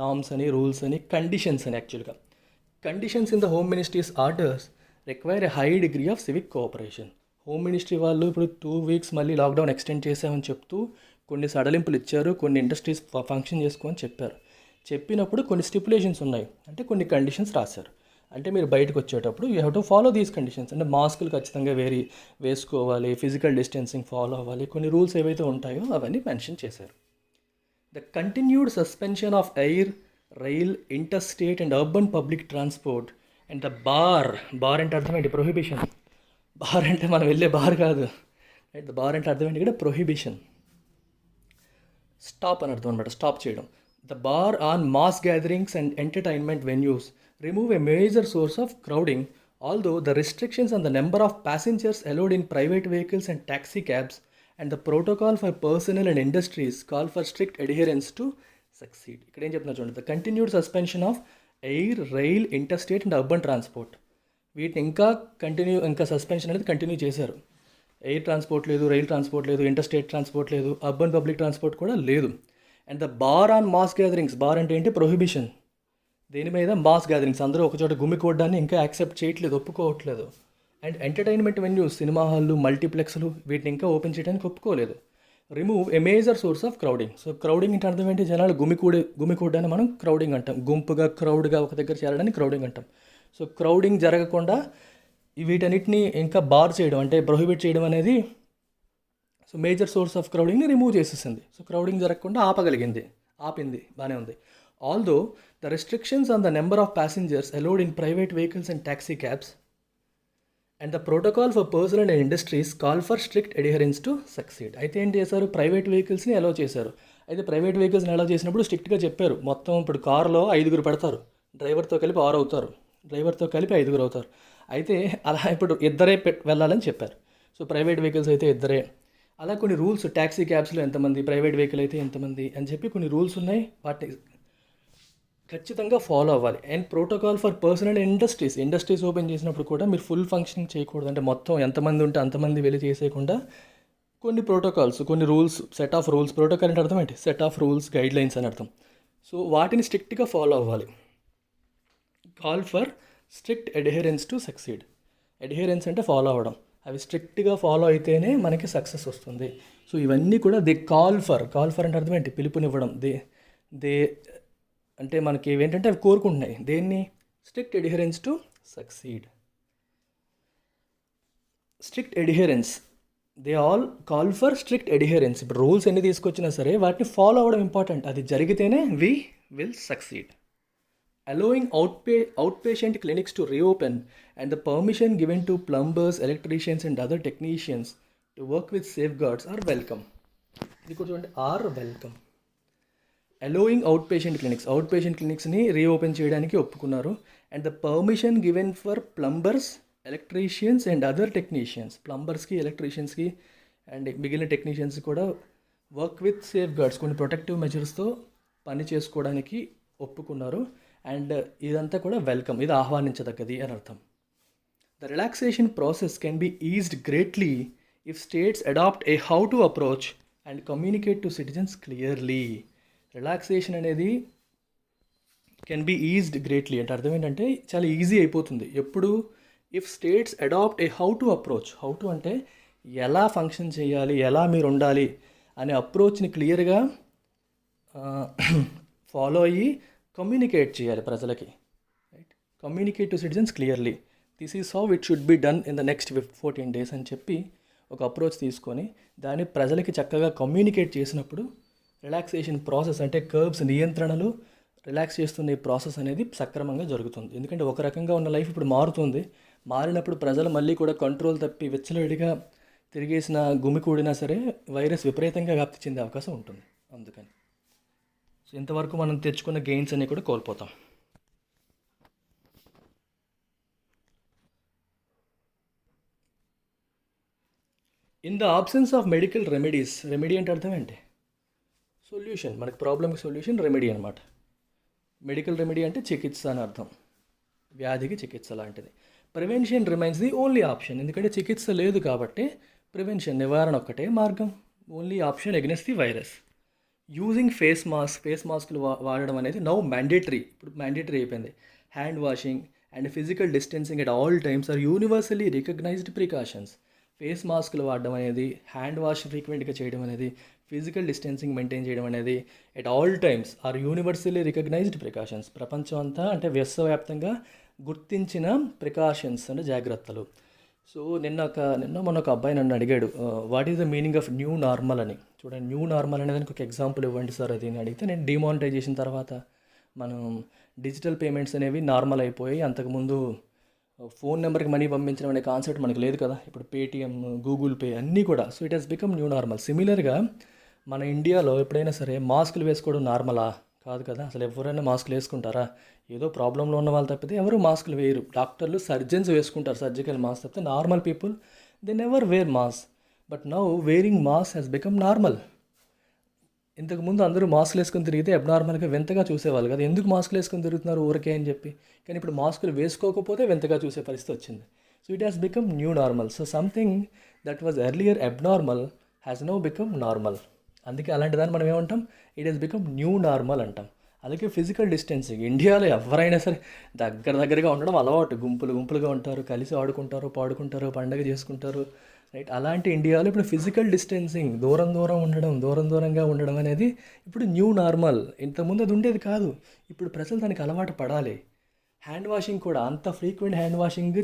నామ్స్ అని, రూల్స్ అని, కండిషన్స్ అని. యాక్చువల్గా conditions in the home ministries orders require a high degree of civic cooperation. Home ministry వాళ్ళు ఇప్పుడు 2 వీక్స్ మళ్ళీ లాక్డౌన్ ఎక్స్టెండ్ చేసామని చెప్తూ కొన్ని సడలింపులు ఇచ్చారు, కొన్ని ఇండస్ట్రీస్ ఫంక్షన్ చేసుకోమని చెప్పారు. చెప్పినప్పుడు కొన్ని స్టిపులేషన్స్ ఉన్నాయి, అంటే కొన్ని కండిషన్స్ రాశారు. అంటే మీరు బయటకు వచ్చేటప్పుడు you have to follow these conditions. అంటే మాస్కులు ఖచ్చితంగా వేసుకోవాలి, ఫిజికల్ డిస్టెన్సింగ్ ఫాలో అవ్వాలి, కొన్ని రూల్స్ ఏవైతే ఉంటాయో అవన్నీ మెన్షన్ చేశారు. The continued suspension of air, rail, interstate and urban public transport and the bar అంటే అర్థం ఏంటి? ప్రొహిబిషన్. బార్ అంటే మనం వెళ్ళే బార్ కాదు, ద బార్ అంటే అర్థం ఏంటి? ఇక్కడ ప్రొహిబిషన్. స్టాప్ అని అర్థం అనమాట, స్టాప్ చేయడం. The bar on mass gatherings and entertainment venues remove a major source of crowding, although the restrictions on the number of passengers allowed in private vehicles and taxi cabs and the protocol for personnel and industries call for strict adherence to succeed. ఇక్కడ ఏం చెప్తున్నా చూడండి, the continued suspension of air, rail, interstate and urban transport, వీటిని ఇంకా సస్పెన్షన్ అనేది కంటిన్యూ చేశారు. ఎయిర్ ట్రాన్స్పోర్ట్ లేదు, రైల్ ట్రాన్స్పోర్ట్ లేదు, ఇంటర్స్టేట్ ట్రాన్స్పోర్ట్ లేదు, అర్బన్ పబ్లిక్ ట్రాన్స్పోర్ట్ కూడా లేదు. And the bar on mass gatherings, bar అంటే ఏంటి, ప్రొహిబిషన్, దీని మీద మాస్ గ్యాదరింగ్స్ అందరూ ఒకచోట గుమ్మికూడడాన్ని ఇంకా యాక్సెప్ట్ చేయట్లేదు, ఒప్పుకోవట్లేదు. అండ్ ఎంటర్టైన్మెంట్ వెన్యూస్, సినిమా హాళ్ళు, మల్టీప్లెక్స్లు, వీటిని ఇంకా ఓపెన్ చేయడానికి ఒప్పుకోలేదు. Remove a major source of crowding, so crowding అంటే అర్థం ఏంటి, జనాలు గుమికూడడాన్ని మనం క్రౌడింగ్ అంటాం, గుంపుగా క్రౌడ్గా ఒక దగ్గర చేరడాన్ని క్రౌడింగ్ అంటాం. సో క్రౌడింగ్ జరగకుండా వీటన్నిటిని ఇంకా బార్ చేయడం అంటే ప్రొహిబిట్ చేయడం అనేది, సో మేజర్ సోర్స్ ఆఫ్ క్రౌడింగ్ని రిమూవ్ చేసేసింది. సో క్రౌడింగ్ జరగకుండా ఆపింది, బాగానే ఉంది. Although the restrictions on the number of passengers allowed in private vehicles and taxi cabs and the protocol for personnel and industries call for strict adherence to succeed. అయితే ఏం చేశారు, ప్రైవేట్ వెహికల్స్ని అలౌ చేశారు. అయితే ప్రైవేట్ వెహికల్స్ని అలౌ చేసినప్పుడు స్ట్రిక్ట్గా చెప్పారు, మొత్తం ఇప్పుడు కారులో 5 పెడతారు, డ్రైవర్తో కలిపి 6 అవుతారు, డ్రైవర్తో కలిపి 5 అవుతారు. అయితే అలా ఇప్పుడు ఇద్దరే వెళ్ళాలని చెప్పారు. సో ప్రైవేట్ వెహికల్స్ అయితే ఇద్దరే, అలా కొన్ని రూల్స్, ట్యాక్సీ క్యాబ్స్లో ఎంతమంది, ప్రైవేట్ వెహికల్ అయితే ఎంతమంది అని చెప్పి కొన్ని రూల్స్ ఉన్నాయి, వాటిని ఖచ్చితంగా ఫాలో అవ్వాలి. And protocol for personal industries open చేసినప్పుడు కూడా మీరు ఫుల్ ఫంక్షనింగ్ చేయకూడదు, అంటే మొత్తం ఎంతమంది ఉంటే అంతమంది వెళ్ళి చేసేయకుండా కొన్ని ప్రోటోకాల్స్, కొన్ని rules, set of rules, protocol అంటే అర్థం ఏంటి, set of rules, guidelines అని అర్థం. సో వాటిని స్ట్రిక్ట్గా ఫాలో అవ్వాలి. Call for strict adherence to succeed, adherence అంటే ఫాలో అవ్వడం, అవి స్ట్రిక్ట్గా ఫాలో అయితేనే మనకి సక్సెస్ వస్తుంది. సో ఇవన్నీ కూడా దే కాల్ ఫర్ అంటే అర్థం ఏంటి, పిలుపునివ్వడం, దే అంటే మనకి ఏంటంటే అవి కోరుకుంటున్నాయి దేన్ని, strict adherence to succeed. Strict adherence, they all call for strict adherence. ఇప్పుడు రూల్స్ ఎన్ని తీసుకొచ్చినా సరే వాటిని ఫాలో అవ్వడం ఇంపార్టెంట్, అది జరిగితేనే we will succeed. Allowing outpatient clinics to reopen and the permission given to plumbers, electricians and other technicians to work with safeguards are welcome. ఇది కూడా చూడండి, are welcome. Allowing outpatient క్లినిక్స్ని రీఓపెన్ చేయడానికి ఒప్పుకున్నారు. And the permission given for plumbers, electricians and other technicians, ప్లంబర్స్కి, ఎలక్ట్రీషియన్స్కి అండ్ మిగిలిన టెక్నీషియన్స్ కూడా వర్క్ విత్ సేఫ్ గార్డ్స్, కొన్ని ప్రొటెక్టివ్ మెజర్స్తో పని చేసుకోవడానికి ఒప్పుకున్నారు. అండ్ ఇదంతా కూడా వెల్కమ్, ఇది ఆహ్వానించదగ్గది అని అర్థం. The relaxation process can be eased greatly if states adopt a how to approach and communicate to citizens clearly. Relaxation అనేది కెన్ బి ఈజ్డ్ గ్రేట్లీ అంటే అర్థం ఏంటంటే చాలా ఈజీ అయిపోతుంది ఎప్పుడు, if states adopt a how to approach, how to అంటే ఎలా ఫంక్షన్ చేయాలి, ఎలా మీరు ఉండాలి అనే అప్రోచ్ని క్లియర్గా ఫాలో అయ్యి కమ్యూనికేట్ చేయాలి ప్రజలకి, right, communicate to citizens clearly, this is how it should be done in the next 14 days అని చెప్పి ఒక అప్రోచ్ తీసుకొని దాన్ని ప్రజలకి చక్కగా కమ్యూనికేట్ చేసినప్పుడు రిలాక్సేషన్ ప్రాసెస్ అంటే కర్బ్స్, నియంత్రణలు రిలాక్స్ చేస్తున్న ఈ ప్రాసెస్ అనేది సక్రమంగా జరుగుతుంది. ఎందుకంటే ఒక రకంగా ఉన్న లైఫ్ ఇప్పుడు మారినప్పుడు ప్రజలు మళ్ళీ కూడా కంట్రోల్ తప్పి విచ్చలవిడిగా తిరిగేసిన గుమికూడినా సరే వైరస్ విపరీతంగా వ్యాప్తి చెందే అవకాశం ఉంటుంది. అందుకని సో ఇంతవరకు మనం తెచ్చుకున్న గెయిన్స్ అన్నీ కూడా కోల్పోతాం. In the absence of medical remedies, remedy అంటే అర్థం ఏంటి, సొల్యూషన్, మనకి ప్రాబ్లమ్కి సొల్యూషన్ రెమెడీ అనమాట. మెడికల్ రెమెడీ అంటే చికిత్స అని అర్థం, వ్యాధికి చికిత్స లాంటిది. Prevention remains the only option, ఎందుకంటే చికిత్స లేదు కాబట్టి ప్రివెన్షన్, నివారణ ఒక్కటే మార్గం, only option against the virus. Using face మాస్క్లు వాడడం అనేది నౌ మ్యాండేటరీ, ఇప్పుడు మ్యాండేటరీ అయిపోయింది. Hand washing and physical distancing at all times are universally recognised precautions. Face మాస్క్లు వాడడం అనేది, హ్యాండ్ వాష్ ఫ్రీక్వెంట్గా చేయడం అనేది, ఫిజికల్ డిస్టెన్సింగ్ మెయింటైన్ చేయడం అనేది at all times are universally recognised precautions, ప్రపంచం అంతా అంటే విశ్వవ్యాప్తంగా గుర్తించిన ప్రికాషన్స్ అంటే జాగ్రత్తలు. సో మొన్న ఒక అబ్బాయి నన్ను అడిగాడు, what is the meaning of new normal అని. చూడండి, న్యూ నార్మల్ అనేది ఒక ఎగ్జాంపుల్ ఇవ్వండి సార్ అది అని అడిగితే, నేను డిమానిటైజేషన్ తర్వాత మనం డిజిటల్ పేమెంట్స్ అనేవి నార్మల్ అయిపోయి, అంతకుముందు ఫోన్ నెంబర్కి మనీ పంపించడం అనే కాన్సెప్ట్ మనకు లేదు కదా, ఇప్పుడు పేటిఎం, గూగుల్ పే అన్నీ కూడా. So it has become new normal. సిమిలర్గా మన ఇండియాలో ఎప్పుడైనా సరే మాస్కులు వేసుకోవడం నార్మలా? కాదు కదా. అసలు ఎవరైనా మాస్కులు వేసుకుంటారా? ఏదో ప్రాబ్లంలో ఉన్న వాళ్ళు తప్పితే ఎవరు మాస్కులు వేయరు. డాక్టర్లు, సర్జన్స్ వేసుకుంటారు సర్జికల్ మాస్క్ తప్పితే normal people they never wear mask. But now wearing mask has become normal. ఇంతకుముందు అందరూ మాస్కులు వేసుకొని తిరిగితే అబ్నార్మల్గా వింతగా చూసేవాళ్ళు కదా, ఎందుకు మాస్కులు వేసుకొని తిరుగుతున్నారు ఊరికే అని చెప్పి. కానీ ఇప్పుడు మాస్కులు వేసుకోకపోతే వింతగా చూసే పరిస్థితి వచ్చింది. So it has become new normal. So something that was earlier abnormal has now become normal. అందుకే అలాంటి దాన్ని మనం ఏమంటాం, it has become new normal అంటాం. అలాగే ఫిజికల్ డిస్టెన్సింగ్, ఇండియాలో ఎవరైనా సరే దగ్గరగా ఉండడం అలవాటు. గుంపులుగా ఉంటారు, కలిసి ఆడుకుంటారు, పాడుకుంటారు, పండగ చేసుకుంటారు, రైట్. అలాంటి ఇండియాలో ఇప్పుడు ఫిజికల్ డిస్టెన్సింగ్, దూరంగా ఉండడం అనేది ఇప్పుడు న్యూ నార్మల్. ఇంతకుముందు అది ఉండేది కాదు. ఇప్పుడు ప్రజలు దానికి అలవాటు పడాలి. హ్యాండ్ వాషింగ్ కూడా అంత ఫ్రీక్వెంట్ హ్యాండ్ వాషింగ్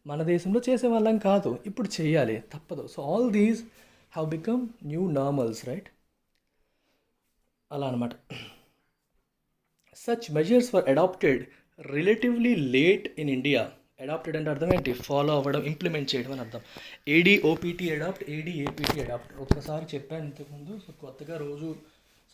మన దేశంలో చేసేవాళ్ళం కాదు, ఇప్పుడు చేయాలి, తప్పదు. So all these have become new normals, right. అలా అనమాట. Such measures were adopted relatively late in India. Adopted అంటే అర్థం ఏంటి? ఫాలో అవ్వడం, ఇంప్లిమెంట్ చేయడం అని అర్థం. ఏడీఓపీటీ అడాప్ట్, ఏడీఏపీటీ అడాప్ట్ ఒక్కసారి చెప్పాను ఇంతకుముందు. సో కొత్తగా రోజు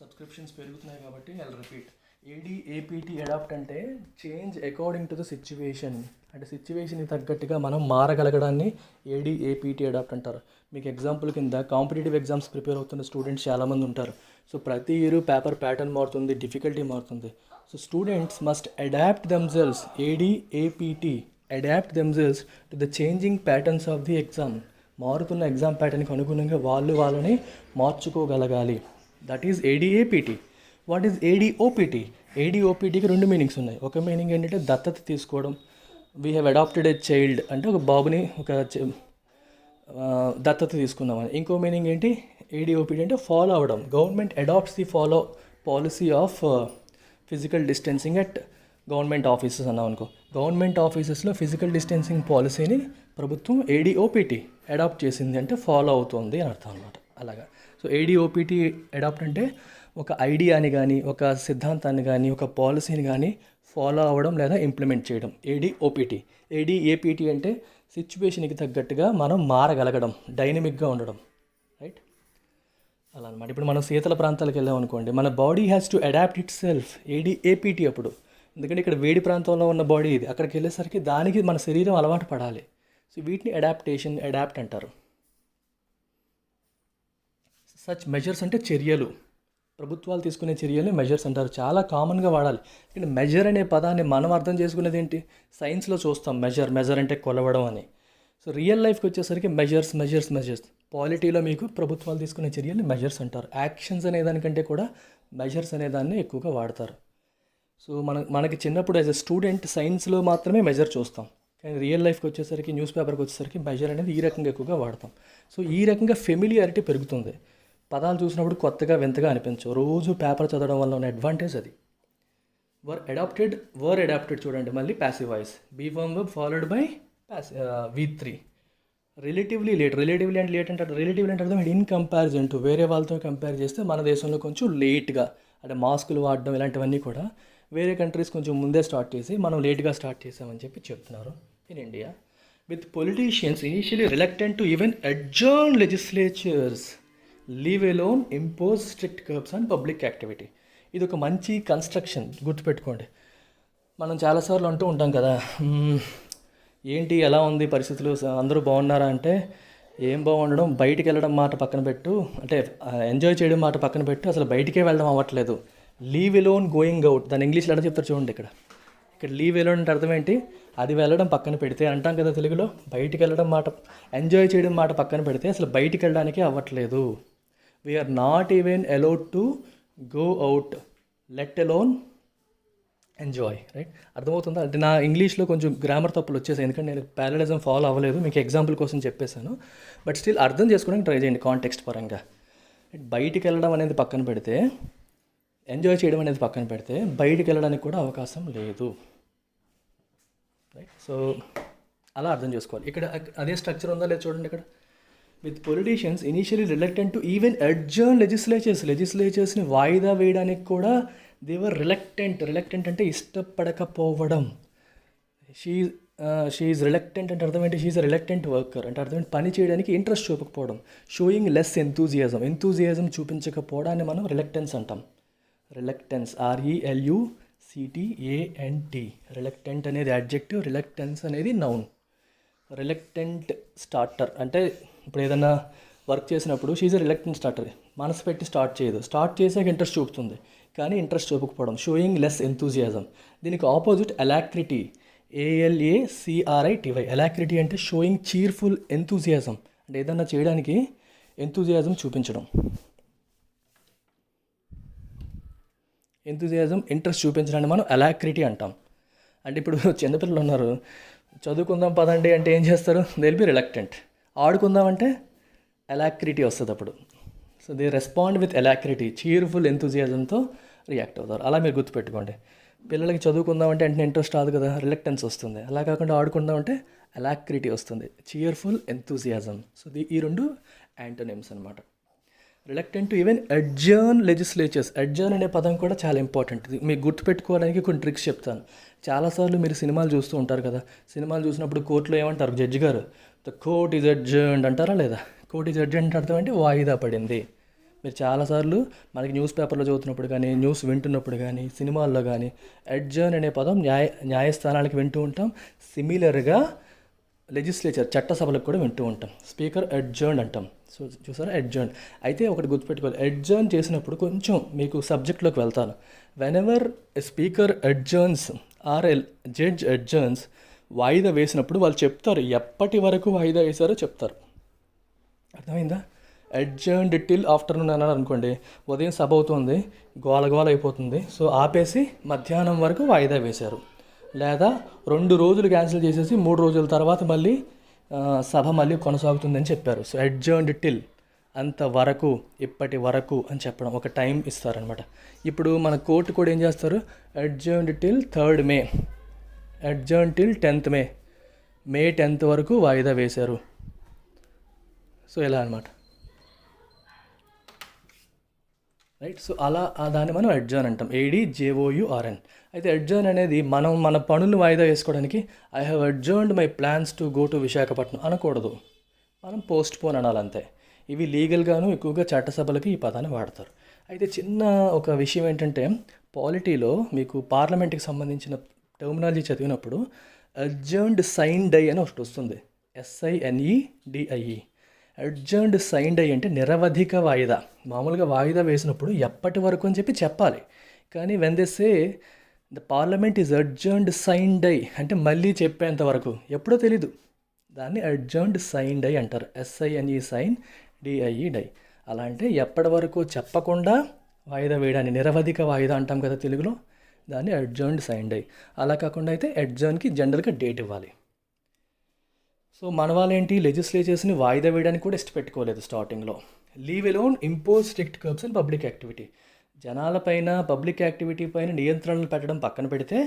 సబ్స్క్రిప్షన్స్ పెరుగుతున్నాయి కాబట్టి ఐ రిపీట్. ఏడీఏపీటీ అడాప్ట్ అంటే change according to the situation. అంటే సిచ్యువేషన్కి తగ్గట్టుగా మనం మారగలగడాన్ని ఏడీఏపీటీ అడాప్ట్ అంటారు. మీకు ఎగ్జాంపుల్ కింద కాంపిటేటివ్ ఎగ్జామ్స్ ప్రిపేర్ అవుతున్న స్టూడెంట్స్ చాలామంది ఉంటారు. సో ప్రతి ఇయర్ పేపర్ ప్యాటర్న్ మారుతుంది, డిఫికల్టీ మారుతుంది. So students must adapt themselves, A D A P T, adapt themselves to the changing patterns of the exam. మారుతున్న ఎగ్జామ్ ప్యాటర్న్కి అనుగుణంగా వాళ్ళని మార్చుకోగలగాలి. That is A D A P T. What is A D O P T? ఏడీఓపీటీకి రెండు మీనింగ్స్ ఉన్నాయి. ఒక మీనింగ్ ఏంటంటే దత్తత తీసుకోవడం. We have adopted a child అంటే ఒక బాబుని దత్తత తీసుకుందామని. ఇంకో మీనింగ్ ఏంటి? ఏడీఓపీటీ అంటే ఫాలో అవ్వడం. Government adapts the follow policy of physical distancing at government offices అన్నాం అనుకో. గవర్నమెంట్ ఆఫీసెస్లో ఫిజికల్ డిస్టెన్సింగ్ పాలసీని ప్రభుత్వం ఏడీఓపీటీ అడాప్ట్ చేసింది అంటే ఫాలో అవుతుంది అని అర్థం అనమాట. అలాగా. సో ఏడీఓపీటీ అడాప్ట్ అంటే ఒక ఐడియాని కానీ, ఒక సిద్ధాంతాన్ని కానీ, ఒక పాలసీని కానీ ఫాలో అవ్వడం లేదా ఇంప్లిమెంట్ చేయడం, ఏడీఓపీటీ. ఏడీఏపీటీ అంటే సిచ్యువేషన్కి తగ్గట్టుగా మనం మారగలగడం, డైనమిక్గా ఉండడం, రైట్. అలా అనమాట. ఇప్పుడు మనం శీతల ప్రాంతాలకు వెళ్ళాం అనుకోండి, మన body has to adapt itself, A D A P T అప్పుడు. ఎందుకంటే ఇక్కడ వేడి ప్రాంతంలో ఉన్న బాడీ ఇది, అక్కడికి వెళ్ళేసరికి దానికి మన శరీరం అలవాటు పడాలి. సో వీటిని అడాప్ట్ అంటారు. సచ్ మెజర్స్ అంటే చర్యలు, ప్రభుత్వాలు తీసుకునే చర్యల్ని మెజర్స్ అంటారు. చాలా కామన్గా వాడాలి. కానీ మెజర్ అనే పదాన్ని మనం అర్థం చేసుకునేది ఏంటి? సైన్స్లో చూస్తాం మెజర్ అంటే కొలవడం అని. సో రియల్ లైఫ్కి వచ్చేసరికి మెజర్స్. పాలిటీలో మీకు ప్రభుత్వాలు తీసుకునే చర్యల్ని మెజర్స్ అంటారు. యాక్షన్స్ అనే దానికంటే కూడా మెజర్స్ అనే దాన్ని ఎక్కువగా వాడతారు. సో మనకి చిన్నప్పుడు యాజ్ ఎ స్టూడెంట్ సైన్స్లో మాత్రమే మెజర్ చూస్తాం. కానీ రియల్ లైఫ్కి వచ్చేసరికి, న్యూస్ పేపర్కి వచ్చేసరికి మెజర్ అనేది ఈ రకంగా ఎక్కువగా వాడతాం. సో ఈ రకంగా ఫెమిలియారిటీ పెరుగుతుంది. పదాలు చూసినప్పుడు కొత్తగా వింతగా అనిపించవు. రోజు పేపర్ చదవడం వల్ల ఉన్న అడ్వాంటేజ్ అది. వర్ అడాప్టెడ్ చూడండి, మళ్ళీ passive voice, be form verb followed by V3. Relatively late అంటే అర్థం ఇన్ కంపారిజన్ టు, వేరే వాళ్ళతో కంపేర్ చేస్తే మన దేశంలో కొంచెం లేట్గా, అంటే మాస్కులు వాడడం ఇలాంటివన్నీ కూడా వేరే కంట్రీస్ కొంచెం ముందే స్టార్ట్ చేసి మనం లేట్గా స్టార్ట్ చేసామని చెప్పి చెప్తున్నారు. In India with politicians initially reluctant to even adjourn legislatures, leave alone impose strict curbs and public activity. ఇది ఒక మంచి కన్స్ట్రక్షన్, గుర్తుపెట్టుకోండి. మనం చాలాసార్లు అంటూ ఉంటాం కదా, ఏంటి ఎలా ఉంది పరిస్థితులు, అందరూ బాగున్నారా అంటే ఏం బాగుండడం, బయటికి వెళ్ళడం మాట పక్కన పెట్టు, అంటే ఎంజాయ్ చేయడం మాట పక్కన పెట్టు, అసలు బయటికే వెళ్ళడం అవ్వట్లేదు. లీవ్ ఎలోన్ గోయింగ్ అవుట్, దాని ఇంగ్లీష్లో ఎలా చెప్తారు చూడండి. ఇక్కడ లీవ్ ఎలోన్ అంటే అర్థం ఏంటి? అది వెళ్ళడం పక్కన పెడితే అంటాం కదా తెలుగులో, బయటికి వెళ్ళడం మాట, ఎంజాయ్ చేయడం మాట పక్కన పెడితే అసలు బయటికి వెళ్ళడానికే అవ్వట్లేదు. We are not even allowed to go out, let alone enjoy, right. అర్థమవుతుందా? అంటే నా ఇంగ్లీష్లో కొంచెం గ్రామర్ తప్పులు వచ్చేసాయి, ఎందుకంటే నేను ప్యారలిజం ఫాలో అవ్వలేదు, మీకు ఎగ్జాంపుల్ కోసం చెప్పేశాను. బట్ స్టిల్ అర్థం చేసుకోవడానికి ట్రై చేయండి కాంటెక్స్ట్ పరంగా. బయటికి వెళ్ళడం అనేది పక్కన పెడితే, ఎంజాయ్ చేయడం అనేది పక్కన పెడితే, బయటికి వెళ్ళడానికి కూడా అవకాశం లేదు, రైట్. సో అలా అర్థం చేసుకోవాలి. ఇక్కడ అదే స్ట్రక్చర్ ఉందా లేదు చూడండి. ఇక్కడ with politicians initially reluctant to even adjourn లెజిస్లేచర్స్ని వాయిదా వేయడానికి కూడా దేవర్ రిలక్టెంట్ అంటే ఇష్టపడకపోవడం. షీ ఈజ్ రిలక్టెంట్ అంటే అర్థం ఏంటి? షీ ఈజ్ రిలక్టెంట్ వర్కర్ అంటే అర్థం ఏంటి? పని చేయడానికి ఇంట్రెస్ట్ చూపకపోవడం. షోయింగ్ లెస్ ఎంతూజియాజం చూపించకపోవడాన్ని మనం రిలక్టెన్స్ అంటాం. Reluctance, RELUCTANT. రిలక్టెంట్ అనేది యాడ్జెక్టివ్, రిలక్టెన్స్ అనేది నౌన్. రిలక్టెంట్ స్టార్టర్ అంటే ఇప్పుడు ఏదైనా వర్క్ చేసినప్పుడు షీ ఈజ్ రిలక్టెంట్ స్టార్టర్, మనసు పెట్టి స్టార్ట్ చేయదు, స్టార్ట్ చేసాక ఇంట్రెస్ట్ చూపుతుంది, కానీ ఇంట్రెస్ట్ చూపకపోవడం. Showing less enthusiasm. దీనికి ఆపోజిట్ అలాక్రిటీ, ALACRITY. అలాక్రిటీ అంటే షోయింగ్ చీర్ఫుల్ ఎంతూజియాజం అంటే ఏదన్నా చేయడానికి ఎంతూజియాజం చూపించడం. ఎంతూజియాజం, ఇంట్రెస్ట్ చూపించడాన్ని మనం అలాక్రిటీ అంటాం. అంటే ఇప్పుడు చిన్నపిల్లలు ఉన్నారు, చదువుకుందాం పదండి అంటే ఏం చేస్తారు? They will be reluctant. ఆడుకుందాం అంటే అలాక్రిటీ వస్తుంది అప్పుడు. So they respond with alacrity, cheerful ఎంతూజియాజంతో రియాక్ట్ అవుతారు. అలా మీరు గుర్తుపెట్టుకోండి. పిల్లలకి చదువుకుందాం అంటే వెంటనే ఇంట్రెస్ట్ రాదు కదా, రిలక్టెన్స్ వస్తుంది. అలా కాకుండా ఆడుకుందాం అంటే అలాక్రిటీ వస్తుంది, చీర్ఫుల్ ఎంతూజియాజం. సో ఈ రెండు యాంటోనిమ్స్ అనమాట. Reluctant to even adjourn legislatures. Adjourn అనే పదం కూడా చాలా ఇంపార్టెంట్. మీకు గుర్తుపెట్టుకోవడానికి కొన్ని ట్రిక్స్ చెప్తాను. చాలాసార్లు మీరు సినిమాలు చూస్తూ ఉంటారు కదా, సినిమాలు చూసినప్పుడు కోర్టులో ఏమంటారు? జడ్జి గారు ద కోర్ట్ ఈజ్ అడ్జర్న్డ్ అంటారా లేదా? కోర్ట్ ఈజ్ అడ్జర్న్డ్ అర్థం అంటే వాయిదా పడింది. మీరు చాలాసార్లు మనకి న్యూస్ పేపర్లో చదువుతున్నప్పుడు కానీ, న్యూస్ వింటున్నప్పుడు కానీ, సినిమాల్లో కానీ అడ్జర్న్ అనే పదం న్యాయస్థానానికి వింటూ ఉంటాం. సిమిలర్గా లెజిస్లేచర్, చట్టసభలకు కూడా వింటూ ఉంటాం. స్పీకర్ అడ్జర్న్ అంటాం. సో చూసారా, అడ్జర్న్. అయితే ఒకటి గుర్తుపెట్టుకోవాలి, అడ్జర్న్ చేసినప్పుడు కొంచెం మీకు సబ్జెక్ట్లోకి వెళ్తాను. Whenever a speaker adjourns or a judge adjourns, వాయిదా వేసినప్పుడు వాళ్ళు చెప్తారు ఎప్పటి వరకు వాయిదా వేశారో చెప్తారు. అర్థమైందా? అడ్జర్న్డ్ టిల్ ఆఫ్టర్నూన్ అన్నారు అనుకోండి, ఉదయం సభ అవుతుంది, గోల అయిపోతుంది, సో ఆపేసి మధ్యాహ్నం వరకు వాయిదా వేశారు. లేదా 2 రోజులు క్యాన్సిల్ చేసేసి 3 రోజుల తర్వాత మళ్ళీ సభ మళ్ళీ కొనసాగుతుందని చెప్పారు. సో అడ్జర్న్డ్ టిల్, అంతవరకు, ఇప్పటి వరకు అని చెప్పడం, ఒక టైం ఇస్తారనమాట. ఇప్పుడు మన కోర్టు కూడా ఏం చేస్తారు? Adjourned till 3rd May, adjourn till 10th May, May 10th వరకు వాయిదా వేశారు. సో ఇలా అనమాట, రైట్. సో అలా దాన్ని మనం అడ్జర్న్ అంటాం, ADJOURN. అయితే అడ్జర్న్ అనేది మనం మన పనులు వాయిదా వేసుకోవడానికి I have adjourned my plans to go to Visakhapatnam అనకూడదు, మనం పోస్ట్ పోన్ అనాలంతే. ఇవి లీగల్గాను ఎక్కువగా చట్టసభలకి ఈ పదాన్ని వాడతారు. అయితే చిన్న ఒక విషయం ఏంటంటే, పాలిటీలో మీకు పార్లమెంట్కి సంబంధించిన టర్మినాలజీ చదివినప్పుడు అడ్జర్న్డ్ సైన్ డై అని ఒకటి వస్తుంది, SINEDIE. అడ్జర్న్డ్ సైన్ డై అంటే నిరవధిక వాయిదా. మామూలుగా వాయిదా వేసినప్పుడు ఎప్పటి వరకు అని చెప్పి చెప్పాలి, కానీ when they say the parliament is adjourned sine die అంటే మళ్ళీ చెప్పేంత వరకు, ఎప్పుడో తెలీదు, దాన్ని అడ్జర్న్డ్ సైన్ డై అంటారు, SINE సైన్ DIE డై. అలా అంటే ఎప్పటి వరకు చెప్పకుండా వాయిదా వేయడాన్ని నిరవధిక వాయిదా అంటాం కదా తెలుగులో, దాన్ని అడ్జర్న్డ్ సైన్ డై. అలా కాకుండా అయితే అడ్జర్న్కి జనరల్గా డేట్ ఇవ్వాలి. సో మన వాళ్ళు ఏంటి, లెజిస్లేచర్స్ని వాయిదా వేయడానికి కూడా ఇష్టపెట్టుకోలేదు స్టార్టింగ్లో. Leave alone impose strict curbs and public activity. జనాలపైన, పబ్లిక్ యాక్టివిటీ పైన నియంత్రణలు పెట్టడం పక్కన పెడితే,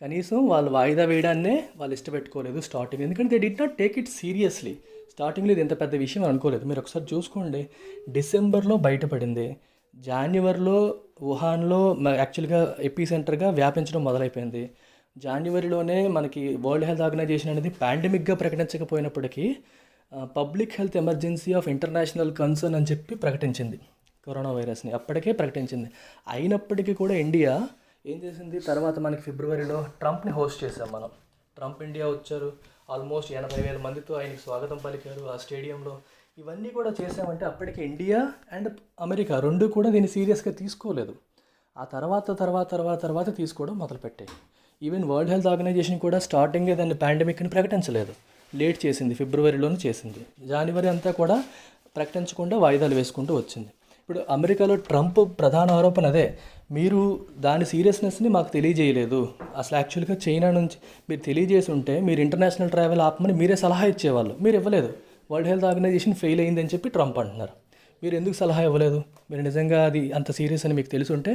కనీసం వాళ్ళు వాయిదా వేయడాన్నే వాళ్ళు ఇష్టపెట్టుకోలేదు స్టార్టింగ్, ఎందుకంటే they did not take it seriously. స్టార్టింగ్లో ఇది ఎంత పెద్ద విషయం అనుకోలేదు. మీరు ఒకసారి చూసుకోండి, డిసెంబర్లో బయటపడింది, జనవరిలో వుహాన్లో యాక్చువల్గా ఎపీ సెంటర్గా వ్యాపించడం మొదలైపోయింది. జనవరిలోనే మనకి వరల్డ్ హెల్త్ ఆర్గనైజేషన్ అనేది పాండమిక్గా ప్రకటించకపోయినప్పటికీ public health emergency of international concern అని చెప్పి ప్రకటించింది కరోనా వైరస్ని, అప్పటికే ప్రకటించింది. అయినప్పటికీ కూడా ఇండియా ఏం చేసింది, తర్వాత మనకి ఫిబ్రవరిలో ట్రంప్ని హోస్ట్ చేసాం మనం. ట్రంప్ ఇండియా వచ్చారు, ఆల్మోస్ట్ 80,000 మందితో ఆయనకి స్వాగతం పలికారు ఆ స్టేడియంలో. ఇవన్నీ కూడా చేసామంటే అప్పటికి ఇండియా అండ్ అమెరికా రెండు కూడా దీన్ని సీరియస్గా తీసుకోలేదు. ఆ తర్వాత తీసుకోవడం మొదలుపెట్టాయి. ఈవెన్ వరల్డ్ హెల్త్ ఆర్గనైజేషన్ కూడా స్టార్టింగే దాన్ని పాండమిక్ని ప్రకటించలేదు, లేట్ చేసింది, ఫిబ్రవరిలోనే చేసింది. జనవరి అంతా కూడా ప్రకటించకుండా వాయిదాలు వేసుకుంటూ వచ్చింది. ఇప్పుడు అమెరికాలో ట్రంప్ ప్రధాన ఆరోపణ అదే, మీరు దాని సీరియస్నెస్ని మాకు తెలియజేయలేదు. అసలు యాక్చువల్గా చైనా నుంచి మీరు తెలియజేసి ఉంటే మీరు ఇంటర్నేషనల్ ట్రావెల్ ఆపమని మీరే సలహా ఇచ్చేవాళ్ళు, మీరు ఇవ్వలేదు. వరల్డ్ హెల్త్ ఆర్గనైజేషన్ ఫెయిల్ అయిందని చెప్పి ట్రంప్ అంటున్నారు. మీరు ఎందుకు సలహా ఇవ్వలేదు? మీరు నిజంగా అది అంత సీరియస్ అని మీకు తెలుసుంటే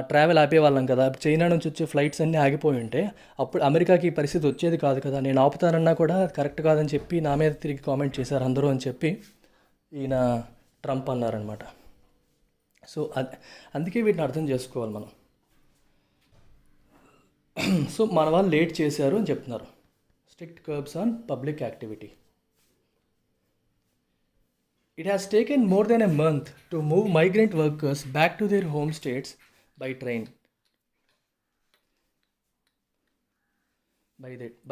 ట్రావెల్ ఆపేవాళ్ళం కదా. చైనా నుంచి వచ్చే ఫ్లైట్స్ అన్నీ ఆగిపోయి ఉంటే అప్పుడు అమెరికాకి ఈ పరిస్థితి వచ్చేది కాదు కదా. నేను ఆపుతానన్నా కూడా కరెక్ట్ కాదని చెప్పి నా మీద తిరిగి కామెంట్ చేశారు అందరూ అని చెప్పి ఈయన ట్రంప్ అన్నారనమాట. సో అందుకే వీటిని అర్థం చేసుకోవాలి మనం. సో మన వాళ్ళు లేట్ చేశారు అని చెప్తున్నారు. Strict curbs on public activity. It has taken more than a month to move migrant workers back to their home states by train.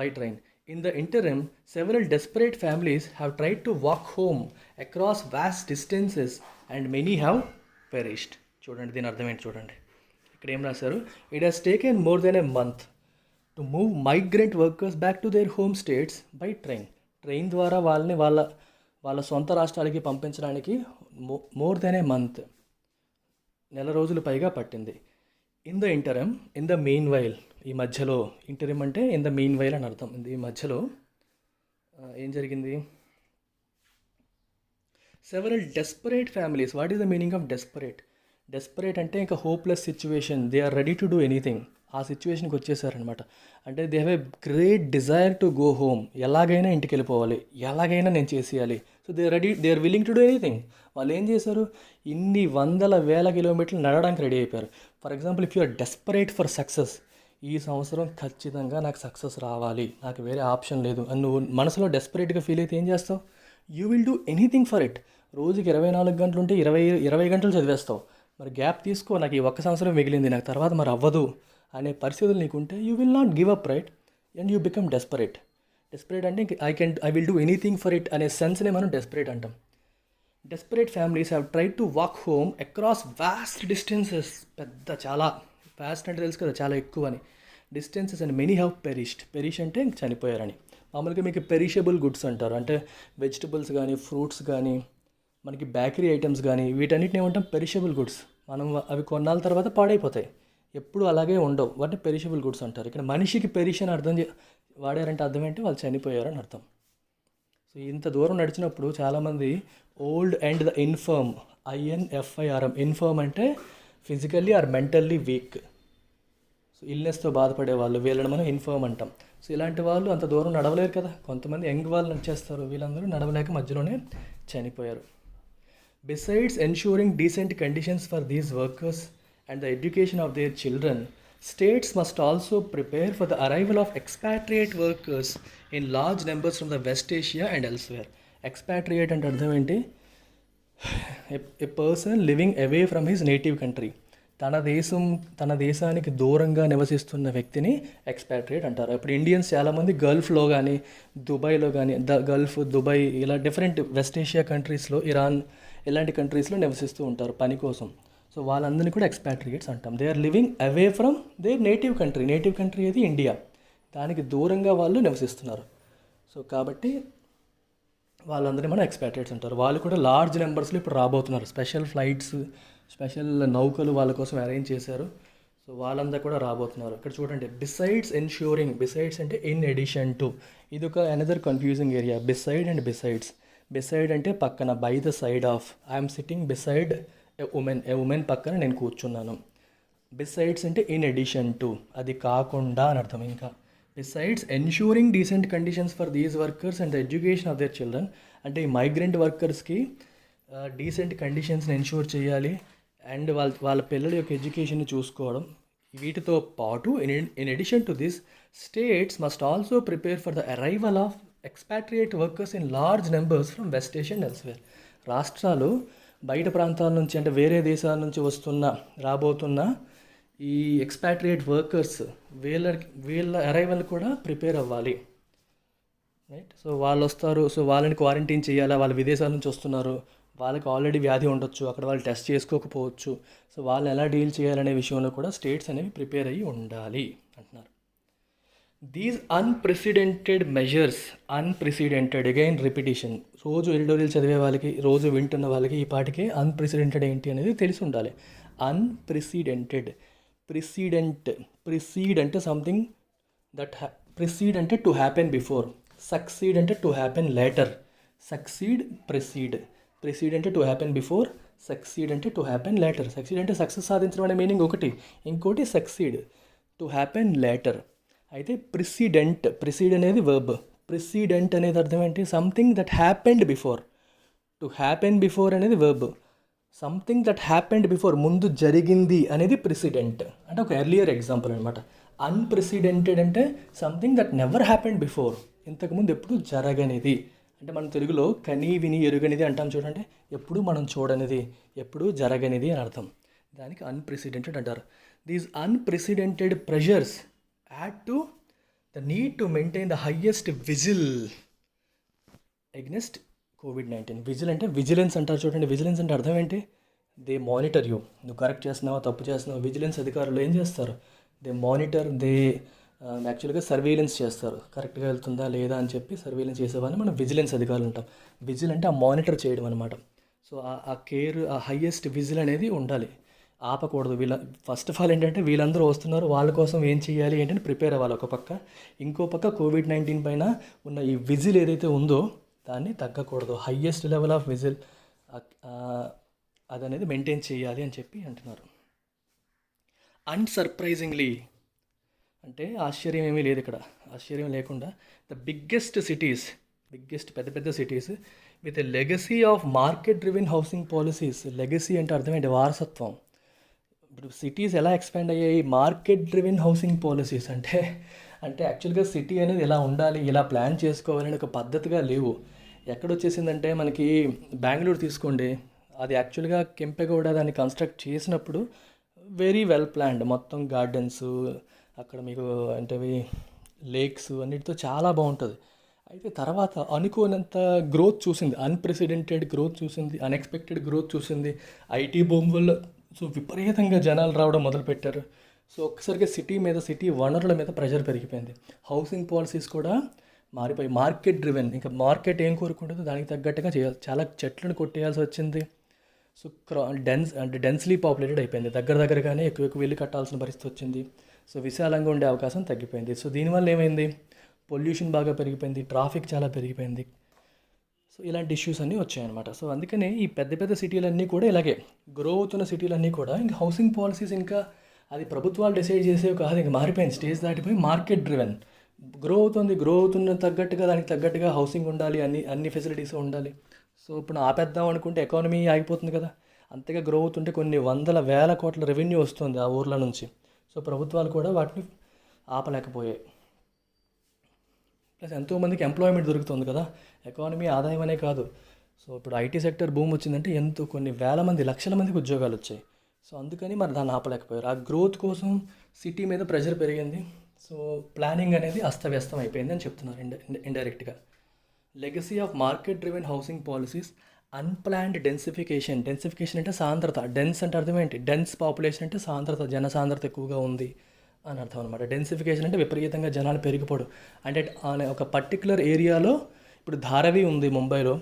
By train. In the interim, several desperate families have tried to walk home across vast distances and many have perished. చూడండి దీని అర్థం ఏంటి చూడండి. ఇక్కడ ఏం రాశారు? It has taken more than a month to move migrant workers back to their home states by train. Train ద్వారా వాళ్ళని వాళ్ళ సొంత రాష్ట్రాలకి పంపించడానికి మోర్ దెన్ ఏ మంత్, నెల రోజులు పైగా పట్టింది. In the interim, in the meanwhile, ఈ మధ్యలో, ఇంటరిమ్ అంటే ఇన్ ద మీన్ వైల్ అని అర్థం. ఈ మధ్యలో ఏం జరిగింది? Several desperate families. What is the meaning of desperate? Desperate అంటే ఇంకా hopeless situation, they are ready to do anything. ఆ సిచ్యువేషన్కి వచ్చేసారనమాట. అంటే they have a great desire to go home. ఎలాగైనా ఇంటికి వెళ్ళిపోవాలి, ఎలాగైనా నేను చేసేయాలి. So they are willing to do anything. వాళ్ళు ఏం చేశారు? ఇన్ని వందల వేల కిలోమీటర్లు నడవడానికి రెడీ అయిపోయారు. For example, if you are desperate for success, ఈ సంవత్సరం ఖచ్చితంగా నాకు సక్సెస్ రావాలి, నాకు వేరే ఆప్షన్ లేదు అని నువ్వు మనసులో డెస్పరేట్గా ఫీల్ అయితే ఏం చేస్తావు? You will do anything for it. రోజుకి 24 గంటలు ఉంటే 20 గంటలు చదివేస్తావు. మరి గ్యాప్ తీసుకో, నాకు ఈ ఒక్క సంవత్సరం మిగిలింది, నాకు తర్వాత మరి అవ్వదు అనే పరిస్థితులు నీకుంటే you will not give up, right? And you become desperate. Desperate అంటే I will do anything for it అనే సెన్స్నే మనం డెస్పరేట్ అంటాం. Desperate families have tried to walk home across vast distances. చాలా వాస్ట్ అంటే తెలుసు కదా, చాలా ఎక్కువ అని. Distances and many have perished. Perish అంటే చనిపోయారని. మామూలుగా మీకు పెరిషబుల్ గుడ్స్ అంటారు. అంటే వెజిటబుల్స్ కానీ, ఫ్రూట్స్ కానీ, మనకి బేకరీ ఐటమ్స్ కానీ, వీటన్నిటిని ఏమంటాం? Perishable goods. మనం అవి కొన్నాళ్ళ తర్వాత పాడైపోతాయి, ఎప్పుడు అలాగే ఉండవు. వాటిని పెరిషబుల్ గుడ్స్ అంటారు. ఇక్కడ మనిషికి పెరిష్ అని అర్థం వాడారంటే అర్థం ఏంటి? వాళ్ళు చనిపోయారని అర్థం. సో ఇంత దూరం నడిచినప్పుడు చాలామంది old and the infirm, INFIRM, infirm అంటే physically or mentally weak. So ఇల్నెస్తో బాధపడే వాళ్ళు, వీళ్ళని మనం ఇన్ఫర్మ్ అంటాం. సో ఇలాంటి వాళ్ళు అంత దూరం నడవలేరు కదా. కొంతమంది యంగ్ వాళ్ళు నడిచేస్తారు, వీళ్ళందరూ నడవలేక మధ్యలోనే చనిపోయారు. Besides ensuring decent conditions for these workers and the education of their children, states must also prepare for the arrival of expatriate workers in large numbers from the West Asia and elsewhere. Expatriate అంటే అర్థం ఏంటి? A person living away from his native country. తన దేశానికి దూరంగా నివసిస్తున్న వ్యక్తిని ఎక్స్పాట్రియేట్ అంటారు. ఇప్పుడు ఇండియన్స్ చాలామంది గల్ఫ్లో కానీ, దుబాయ్లో కానీ, దుబాయ్ ఇలా డిఫరెంట్ వెస్ట్ ఏషియా కంట్రీస్లో, ఇరాన్ ఇలాంటి కంట్రీస్లో నివసిస్తూ ఉంటారు పని కోసం. సో వాళ్ళందరినీ కూడా ఎక్స్పాట్రియేట్స్ అంటాం. They are living away from their native country. Native country ఏది? ఇండియా. దానికి దూరంగా వాళ్ళు నివసిస్తున్నారు. సో కాబట్టి వాళ్ళందరినీ మనం ఎక్స్పాట్రియేట్స్ అంటారు. వాళ్ళు కూడా లార్జ్ నెంబర్స్లో ఇప్పుడు రాబోతున్నారు. స్పెషల్ ఫ్లైట్స్, స్పెషల్ నౌకలు వాళ్ళ కోసం అరేంజ్ చేశారు. సో వాళ్ళందరూ కూడా రాబోతున్నారు. ఇక్కడ చూడండి, బిసైడ్స్ ఎన్ష్యూరింగ్. బిసైడ్స్ అంటే ఇన్ ఎడిషన్ టు. ఇది ఒక another confusing area, beside and besides. Beside అంటే పక్కన, by the side of. I'm sitting beside A women పక్కన నేను కూర్చున్నాను. బిసైడ్స్ అంటే ఇన్ ఎడిషన్ టు, అది కాకుండా అని అర్థం. ఇంకా besides ensuring decent conditions for these workers and the education of their children. అంటే ఈ మైగ్రెంట్ వర్కర్స్కి డీసెంట్ కండిషన్స్ని ఎన్ష్యూర్ చేయాలి అండ్ వాళ్ళ పిల్లల యొక్క ఎడ్యుకేషన్ని చూసుకోవడం. వీటితో పాటు in addition to this, states must also prepare for the arrival of expatriate workers in large numbers from West Asia and elsewhere. రాష్ట్రాలు బయట ప్రాంతాల నుంచి, అంటే వేరే దేశాల నుంచి రాబోతున్న ఈ ఎక్స్పాట్రియేట్ వర్కర్స్, వీళ్ళ అరైవల్ కూడా ప్రిపేర్ అవ్వాలి, రైట్? సో వాళ్ళు వస్తారు, సో వాళ్ళని క్వారంటైన్ చేయాలా, వాళ్ళు విదేశాల నుంచి వస్తున్నారు, వాళ్ళకి ఆల్రెడీ వ్యాధి ఉండొచ్చు, అక్కడ వాళ్ళు టెస్ట్ చేసుకోకపోవచ్చు. సో వాళ్ళని ఎలా డీల్ చేయాలనే విషయంలో కూడా స్టేట్స్ అనేవి ప్రిపేర్ అయ్యి ఉండాలి అంటున్నారు. These unprecedented measures, unprecedented, again repetition. రోజు ఎడిటోరియల్ చదివే వాళ్ళకి, రోజు వింటున్న వాళ్ళకి ఈ పాటికే అన్ప్రెసిడెంటెడ్ ఏంటి అనేది తెలిసి ఉండాలి. అన్ప్రెసిడెంటెడ్, ప్రిసీడ్ అంటే సంథింగ్ దట్ ప్రిసీడ్ అంటే టు హ్యాపెన్ బిఫోర్, సక్సీడ్ అంటే to happen later. Succeed, precede అంటే టు హ్యాపెన్ బిఫోర్, సక్సీడ్ అంటే టు హ్యాపెన్ లేటర్. సక్సీడ్ అంటే సక్సెస్ సాధించడం అనే మీనింగ్ ఒకటి, ఇంకోటి సక్సీడ్, టు హ్యాపెన్ లేటర్. అయితే ప్రిసీడ్ అనేది వర్బ్, ప్రిసీడెంట్ అనేది అర్థం ఏంటి? Something that happened before. To happen before అనేది verb, something that happened before, ముందు జరిగింది అనేది ప్రిసిడెంట్. అంటే ఒక ఎర్లియర్ ఎగ్జాంపుల్ అనమాట. అన్ప్రెసిడెంటెడ్ అంటే something that never happened before, ఇంతకుముందు ఎప్పుడు జరగనిది. అంటే మనం తెలుగులో కని విని ఎరుగనిది అంటాం చూడండి, ఎప్పుడు మనం చూడనిది, ఎప్పుడు జరగనిది అని అర్థం. దానికి అన్ప్రెసిడెంటెడ్ అంటారు. These unprecedented pressures add to the need to maintain the highest vigil against కోవిడ్-19. విజిల్ అంటే విజిలెన్స్ అంటారు చూడండి. విజిలెన్స్ అంటే అర్థం ఏంటి? They monitor you. నువ్వు కరెక్ట్ చేస్తున్నావా, తప్పు చేస్తున్నావు. విజిలెన్స్ అధికారులు ఏం చేస్తారు? దే మానిటర్, దే యాక్చువల్గా సర్వేలెన్స్ చేస్తారు. కరెక్ట్గా వెళ్తుందా లేదా అని చెప్పి సర్వేలెన్స్ చేసేవాళ్ళని మనం విజిలెన్స్ అధికారులు అంటాం. విజిల్ అంటే ఆ మానిటర్ చేయడం అనమాట. సో ఆ కేర్, ఆ హైయెస్ట్ విజిల్ అనేది ఉండాలి. ఆపకూడదు. ఫస్ట్ ఆఫ్ ఆల్ ఏంటంటే వీళ్ళందరూ వస్తున్నారు, వాళ్ళ కోసం ఏం చేయాలి ఏంటంటే ప్రిపేర్ అవ్వాలి ఒక పక్క. ఇంకో పక్క కోవిడ్-19 పైన ఉన్న ఈ విజిల్ ఏదైతే ఉందో దాన్ని తగ్గకూడదు. హైయెస్ట్ లెవెల్ ఆఫ్ విజిల్ అదనేది మెయింటైన్ చేయాలి అని చెప్పి అంటున్నారు. అన్సర్ప్రైజింగ్లీ అంటే ఆశ్చర్యం ఏమీ లేదు ఇక్కడ. ఆశ్చర్యం లేకుండా ద బిగ్గెస్ట్ పెద్ద పెద్ద cities with a legacy of market driven housing policies. Legacy అంటే అర్థం ఏంటి? వారసత్వం. ఇప్పుడు సిటీస్ ఎలా ఎక్స్పాండ్ అయ్యాయి? మార్కెట్ డ్రివెన్ హౌసింగ్ పాలసీస్ అంటే యాక్చువల్గా సిటీ అనేది ఎలా ఉండాలి, ఇలా ప్లాన్ చేసుకోవాలని ఒక పద్ధతిగా లేవు. ఎక్కడొచ్చేసిందంటే మనకి బెంగళూరు తీసుకోండి, అది యాక్చువల్గా కెంపెగౌడ దాన్ని కన్స్ట్రక్ట్ చేసినప్పుడు వెరీ వెల్ ప్లాన్డ్. మొత్తం గార్డెన్స్, అక్కడ మీకు అంటే లేక్స్ అన్నిటితో చాలా బాగుంటుంది. అయితే తర్వాత అనుకోనంత గ్రోత్ చూసింది, అన్ప్రెసిడెంటెడ్ గ్రోత్ చూసింది, అన్ఎక్స్పెక్టెడ్ గ్రోత్ చూసింది. ఐటీ బూమ్ వల్ల సో విపరీతంగా జనాలు రావడం మొదలుపెట్టారు. సో ఒక్కసారిగా సిటీ వనరుల మీద ప్రెషర్ పెరిగిపోయింది. హౌసింగ్ పాలసీస్ కూడా మారిపోయి మార్కెట్ డ్రివెన్. ఇంకా మార్కెట్ ఏం కోరుకుంటుందో దానికి తగ్గట్టుగా చేయాలి. చాలా చెట్లను కొట్టేయాల్సి వచ్చింది. సో డెన్స్లీ పాపులేటెడ్ అయిపోయింది. దగ్గరగానే ఎక్కువ ఇల్లు కట్టాల్సిన పరిస్థితి వచ్చింది. సో విశాలంగా ఉండే అవకాశం తగ్గిపోయింది. సో దీనివల్ల ఏమైంది? పొల్యూషన్ బాగా పెరిగిపోయింది, ట్రాఫిక్ చాలా పెరిగిపోయింది. సో ఇలాంటి ఇష్యూస్ అన్నీ వచ్చాయన్నమాట. సో అందుకనే ఈ పెద్ద సిటీలన్నీ కూడా ఇలాగే గ్రో అవుతున్న సిటీలన్నీ కూడా ఇంకా హౌసింగ్ పాలసీస్ ఇంకా అది ప్రభుత్వాలు డిసైడ్ చేసేవి కాదు, ఇంకా మారిపోయింది. స్టేజ్ దాటిపోయి మార్కెట్ డ్రివెన్. గ్రో అవుతున్న తగ్గట్టుగా దానికి తగ్గట్టుగా హౌసింగ్ ఉండాలి, అన్ని ఫెసిలిటీస్ ఉండాలి. సో ఇప్పుడు ఆపేద్దాం అనుకుంటే ఎకానమీ ఆగిపోతుంది కదా. అంతగా గ్రో అవుతుంటే కొన్ని వందల వేల కోట్ల రెవెన్యూ వస్తుంది ఆ ఊర్ల నుంచి. సో ప్రభుత్వాలు కూడా వాటిని ఆపలేకపోయాయి. ప్లస్ ఎంతోమందికి ఎంప్లాయ్మెంట్ దొరుకుతుంది కదా. ఎకానమీ ఆదాయం అనే కాదు. సో ఇప్పుడు ఐటీ సెక్టర్ భూమి వచ్చిందంటే కొన్ని వేల మంది, లక్షల మందికి ఉద్యోగాలు వచ్చాయి. సో అందుకని మరి దాన్ని ఆపలేకపోయారు. ఆ గ్రోత్ కోసం సిటీ మీద ప్రెషర్ పెరిగింది. సో ప్లానింగ్ అనేది అస్తవ్యస్తం అయిపోయింది అని చెప్తున్నారు ఇండైరెక్ట్గా. Legacy of market driven housing policies, unplanned densification అంటే సాంద్రత. డెన్స్ అంటే అర్థం ఏంటి? డెన్స్ పాపులేషన్ అంటే సాంద్రత, జనసాంద్రత ఎక్కువగా ఉంది అని అర్థం అనమాట. డెన్సిఫికేషన్ అంటే విపరీతంగా జనాలు పెరిగిపోడు. అంటే ఒక పర్టికులర్ ఏరియాలో, ఇప్పుడు ధారావి ఉంది ముంబైలో,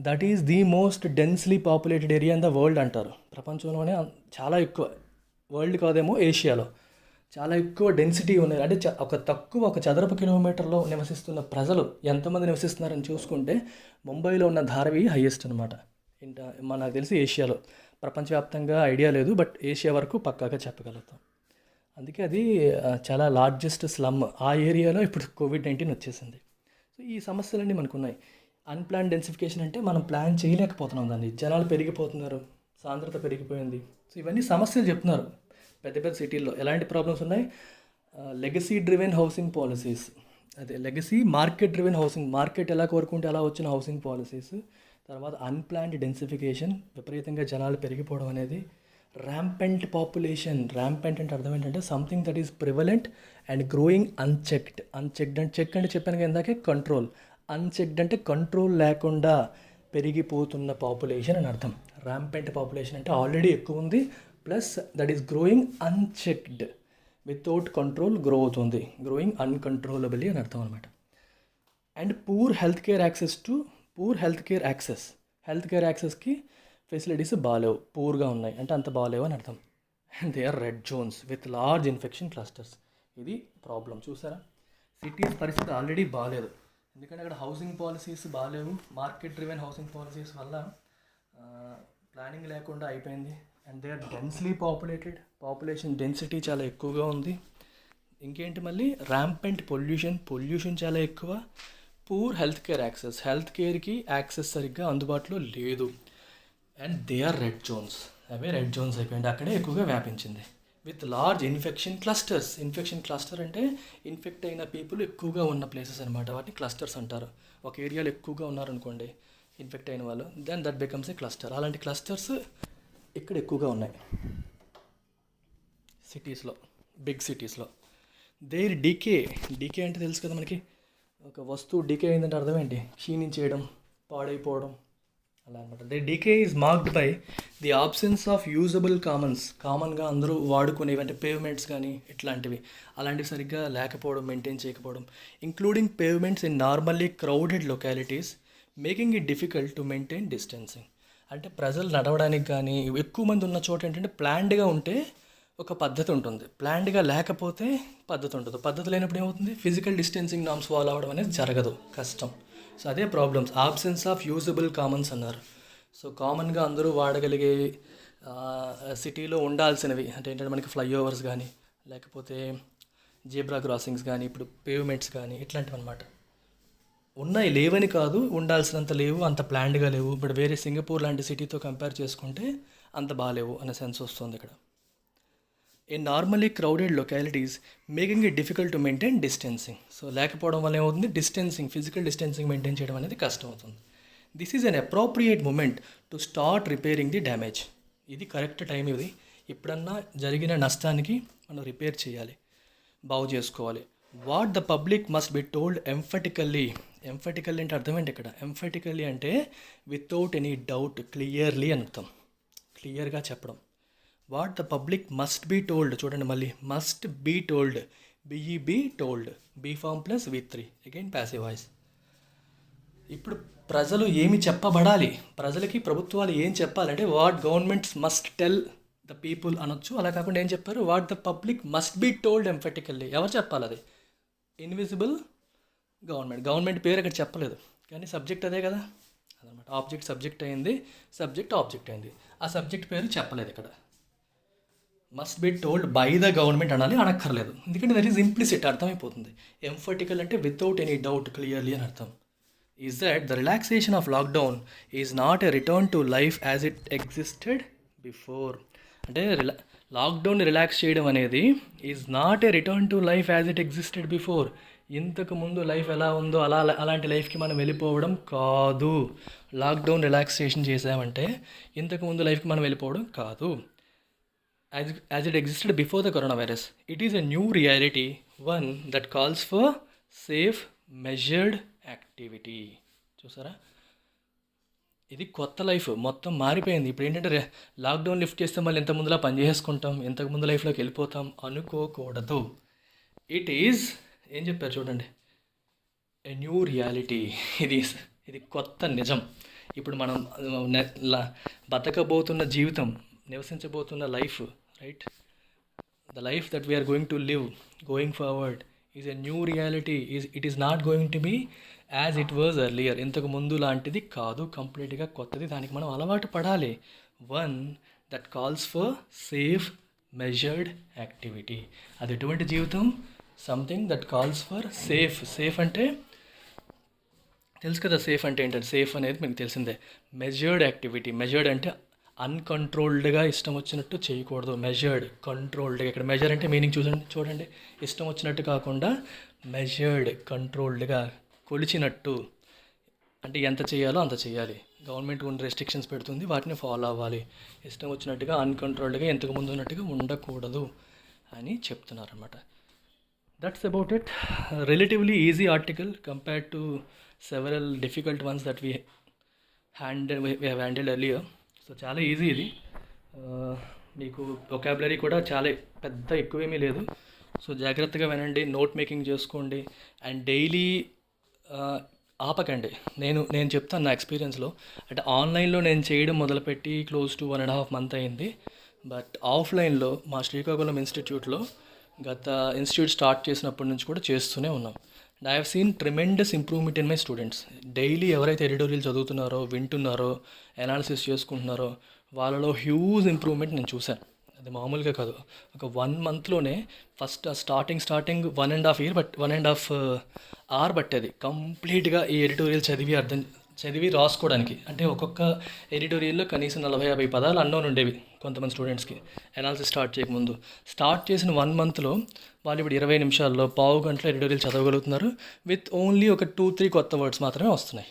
that is the most densely populated area in the world అంటారు. ప్రపంచంలోనే చాలా ఎక్కువ, వరల్డ్ కాదేమో ఏషియాలో చాలా ఎక్కువ డెన్సిటీ ఉన్నాయి. అంటే ఒక చదరపు కిలోమీటర్లో నివసిస్తున్న ప్రజలు ఎంతమంది నివసిస్తున్నారని చూసుకుంటే ముంబైలో ఉన్న ధారావి హైయెస్ట్ అనమాట. నాకు తెలిసి ఏషియాలో. ప్రపంచవ్యాప్తంగా ఐడియా లేదు, బట్ ఏషియా వరకు పక్కాగా చెప్పగలుగుతాం. అందుకే అది చాలా లార్జెస్ట్ స్లమ్. ఆ ఏరియాలో ఇప్పుడు కోవిడ్-19 వచ్చేసింది. సో ఈ సమస్యలన్నీ మనకున్నాయి. అన్ప్లాన్ డెన్సిఫికేషన్ అంటే మనం ప్లాన్ చేయలేకపోతున్నాం దాన్ని. జనాలు పెరిగిపోతున్నారు, సాంద్రత పెరిగిపోయింది. సో ఇవన్నీ సమస్యలు చెప్తున్నారు. పెద్ద సిటీల్లో ఎలాంటి ప్రాబ్లమ్స్ ఉన్నాయి? Legacy driven housing policies, legacy market driven housing, market ఎలా కోరుకుంటే అలా వచ్చిన హౌసింగ్ పాలసీస్. తర్వాత అన్ప్లాన్డ్ డెన్సిఫికేషన్, విపరీతంగా జనాలు పెరిగిపోవడం అనేది. Rampant population. ర్యాంపెంట్ అంటే అర్థం ఏంటంటే something that is prevalent and growing unchecked. Check అంటే చెప్పాను కదా ఇందాకే, కంట్రోల్. అన్చెక్డ్ అంటే కంట్రోల్ లేకుండా పెరిగిపోతున్న పాపులేషన్ అని అర్థం. ర్యాంపెంట్ పాపులేషన్ అంటే ఆల్రెడీ ఎక్కువ ఉంది, plus that is growing unchecked, without control grow అవుతుంది, గ్రోయింగ్ అన్కంట్రోలబుల్లీ అని అర్థం అనమాట. అండ్ పూర్ హెల్త్ కేర్ యాక్సెస్కి ఫెసిలిటీస్ బాగాలేవు, పూర్గా ఉన్నాయి అంటే అంత బాగాలేవు అని అర్థం. And they are red zones with large infection clusters. ఇది ప్రాబ్లం. చూసారా, సిటీస్ పరిస్థితి ఆల్రెడీ బాగాలేదు, ఎందుకంటే అక్కడ హౌసింగ్ పాలసీస్ బాగాలేవు. మార్కెట్ డ్రివెన్ హౌసింగ్ పాలసీస్ వల్ల ప్లానింగ్ లేకుండా అయిపోయింది. And they are densely population density చాలా ఎక్కువగా ఉంది. ఇంకేంటి మళ్ళీ, ర్యాంపెంట్ పొల్యూషన్ చాలా ఎక్కువ. పూర్ హెల్త్ కేర్కి యాక్సెస్ సరిగ్గా అందుబాటులో లేదు. And they are red zones. అవే రెడ్ జోన్స్ అయిపోయింది, అక్కడే ఎక్కువగా వ్యాపించింది. With large infection clusters. Infection cluster అంటే ఇన్ఫెక్ట్ అయిన పీపుల్ ఎక్కువగా ఉన్న ప్లేసెస్ అనమాట, వాటిని క్లస్టర్స్ అంటారు. ఒక ఏరియాలో ఎక్కువగా ఉన్నారనుకోండి ఇన్ఫెక్ట్ అయిన వాళ్ళు, then that becomes a cluster. అలాంటి క్లస్టర్స్ ఇక్కడ ఎక్కువగా ఉన్నాయి సిటీస్లో, బిగ్ సిటీస్లో. దేర్ డీకే అంటే తెలుసు కదా మనకి, ఒక వస్తువు డీకే అయిందంటే అర్థం ఏంటి? క్షీణించేయడం, పాడైపోవడం, అలా అనమాట. The decay is marked by the absence of usable కామన్గా అందరూ వాడుకునేవి, అంటే పేవ్మెంట్స్ కానీ ఇట్లాంటివి, అలాంటివి సరిగ్గా లేకపోవడం, మెయింటైన్ చేయకపోవడం, including pavements in normally crowded localities, making it difficult to maintain distancing. అంటే ప్రజలు నడవడానికి కానీ ఎక్కువ మంది ఉన్న చోట ఏంటంటే ప్లాన్డ్గా ఉంటే ఒక పద్ధతి ఉంటుంది, ప్లాన్డ్గా లేకపోతే పద్ధతి ఉంటుంది. పద్ధతి లేనప్పుడు ఏమవుతుంది? ఫిజికల్ డిస్టెన్సింగ్ నామ్స్ ఫాలో అవ్వడం అనేది జరగదు, కష్టం. సో అదే problems, absence of usable Commons అన్నారు. సో కామన్గా అందరూ వాడగలిగే సిటీలో ఉండాల్సినవి అంటే ఏంటంటే మనకి ఫ్లైఓవర్స్ కానీ, లేకపోతే జీబ్రా క్రాసింగ్స్ కానీ, ఇప్పుడు పేవ్మెంట్స్ కానీ, ఇట్లాంటివి అనమాట. ఉన్నాయి, లేవని కాదు, ఉండాల్సినంత లేవు, అంత ప్లాన్డ్గా లేవు. ఇప్పుడు వేరే సింగపూర్ లాంటి సిటీతో కంపేర్ చేసుకుంటే అంత బాగాలేవు అనే సెన్స్ వస్తుంది ఇక్కడ. In normally crowded localities, making it difficult to maintain distancing. So లేకపోవడం వల్ల ఏమవుతుంది? డిస్టెన్సింగ్, ఫిజికల్ డిస్టెన్సింగ్ మెయింటైన్ చేయడం అనేది కష్టం అవుతుంది. This is an appropriate moment to start repairing the damage. ఇది కరెక్ట్ టైం. ఇది ఎప్పుడన్నా జరిగిన నష్టానికి మనం రిపేర్ చేయాలి, బాగు చేసుకోవాలి. What the public must be told emphatically. Emphatically అంటే అర్థం ఏంటి ఇక్కడ? ఎంఫటికల్లీ అంటే వితౌట్ ఎనీ డౌట్, క్లియర్లీ అని అర్థం, క్లియర్గా చెప్పడం. What the public must be told, చూడండి మళ్ళీ, must be told, be told, be form plus V3, again passive voice. ఇప్పుడు ప్రజలు ఏమి చెప్పబడాలి, ప్రజలకి ప్రభుత్వాలు ఏం చెప్పాలంటే what governments must tell the people అనొచ్చు. అలా కాకుండా ఏం చెప్పారు? What the public must be told emphatically. ఎవరు చెప్పాలి? అది ఇన్విజిబుల్ గవర్నమెంట్ పేరు ఇక్కడ చెప్పలేదు, కానీ సబ్జెక్ట్ అదే కదా అదనమాట. ఆబ్జెక్ట్ సబ్జెక్ట్ అయింది, సబ్జెక్ట్ ఆబ్జెక్ట్ అయింది, ఆ సబ్జెక్ట్ పేరు చెప్పలేదు ఇక్కడ. Must be told by the government అనాలి, అనక్కర్లేదు, ఎందుకంటే దట్ ఈస్ ఇంప్లిసిట్, అర్థమైపోతుంది. ఎంఫటికల్ అంటే వితౌట్ ఎనీ డౌట్, క్లియర్లీ అని అర్థం. Is that the relaxation of lockdown is not a return to life as it existed before. అంటే లాక్డౌన్ రిలాక్స్ చేయడం అనేది is not a return to life as it existed before. ఇంతకు ముందు లైఫ్ ఎలా ఉందో అలాంటి లైఫ్కి మనం వెళ్ళిపోవడం కాదు. లాక్డౌన్ రిలాక్సేషన్ చేసామంటే ఇంతకు ముందు లైఫ్కి మనం వెళ్ళిపోవడం కాదు. As it existed before the coronavirus, it is a new reality, one that calls for safe, measured activity. చూసారా, ఇది కొత్త లైఫ్, మొత్తం మారిపోయింది. ఇప్పుడు ఏంటంటే లాక్డౌన్ లిఫ్ట్ చేస్తే మళ్ళీ ఇంత ముందులా పని చేసుకుంటాం, ఇంతకు ముందు లైఫ్లోకి వెళ్ళిపోతాం అనుకోకూడదు. ఇట్ ఈజ్, ఏం చెప్పారు చూడండి, ఎ న్యూ రియాలిటీ. ఇది కొత్త నిజం. ఇప్పుడు మనం బతకబోతున్న జీవితం, నివసించబోతున్న life, right, the life that we're going to live going forward is a new reality. It is not going to be as it was earlier. ఇంతకు ముందు లాంటిది కాదు, కంప్లీట్గా కొత్తది. దానికి మనం అలవాటు పడాలి. One that calls for safe, measured activity. అది ఎటువంటి జీవితం? Something that calls for safe. Safe అంటే తెలుసు కదా, సేఫ్ అంటే ఏంటంటే, సేఫ్ అనేది మీకు తెలిసిందే. మెజర్డ్ యాక్టివిటీ, మెజర్డ్ అంటే అన్కంట్రోల్డ్గా ఇష్టం వచ్చినట్టు చేయకూడదు, మెజర్డ్, కంట్రోల్డ్గా. ఇక్కడ మెజర్ అంటే మీనింగ్ చూడండి, ఇష్టం వచ్చినట్టు కాకుండా మెజర్డ్, కంట్రోల్డ్గా, కొలిచినట్టు. అంటే ఎంత చేయాలో అంత చేయాలి. గవర్నమెంట్ కొన్ని రెస్ట్రిక్షన్స్ పెడుతుంది, వాటిని ఫాలో అవ్వాలి. ఇష్టం వచ్చినట్టుగా, అన్కంట్రోల్డ్గా, ఇంతకు ముందు ఉన్నట్టుగా ఉండకూడదు అని చెప్తున్నారు అన్నమాట. That's about it. Relatively easy article compared to several difficult once that we handled earlier. So చాలా ఈజీ ఇది. మీకు వొకాబులరీ కూడా చాలా పెద్ద ఎక్కువేమీ లేదు. సో జాగ్రత్తగా వినండి, నోట్ మేకింగ్ చేసుకోండి, అండ్ డైలీ ఆపకండి. నేను చెప్తాను నా ఎక్స్పీరియన్స్లో. అంటే ఆన్లైన్లో నేను చేయడం మొదలుపెట్టి క్లోజ్ టు 1.5 months అయింది. బట్ ఆఫ్లైన్లో మా శ్రీకాకుళం ఇన్స్టిట్యూట్లో గత ఇన్స్టిట్యూట్ స్టార్ట్ చేసినప్పటి నుంచి కూడా చేస్తూనే ఉన్నాం. And I have seen tremendous improvement in my students. Daily ఎవరైతే ఎడిటోరియల్ చదువుతున్నారో, వింటున్నారో, అనాలిసిస్ చేసుకుంటున్నారో, వాళ్ళలో హ్యూజ్ ఇంప్రూవ్మెంట్ నేను చూశాను. అది మామూలుగా కాదు. ఒక 1 monthలోనే ఫస్ట్ స్టార్టింగ్ 1.5 year 1.5 hour పట్టేది కంప్లీట్గా ఈ ఎడిటోరియల్ చదివి చదివి రాసుకోవడానికి. అంటే ఒక్కొక్క ఎడిటోరియల్లో కనీసం 40-50 పదాలు అన్నోన్ ఉండేవి కొంతమంది స్టూడెంట్స్కి అనాలిసిస్ స్టార్ట్ చేయకముందు. స్టార్ట్ చేసిన 1 మంత్లో వాళ్ళు ఇప్పుడు 20 నిమిషాల్లో పావు గంటలో ఎడిటోరియల్ చదవగలుగుతున్నారు. విత్ ఓన్లీ ఒక 2-3 కొత్త వర్డ్స్ మాత్రమే వస్తున్నాయి.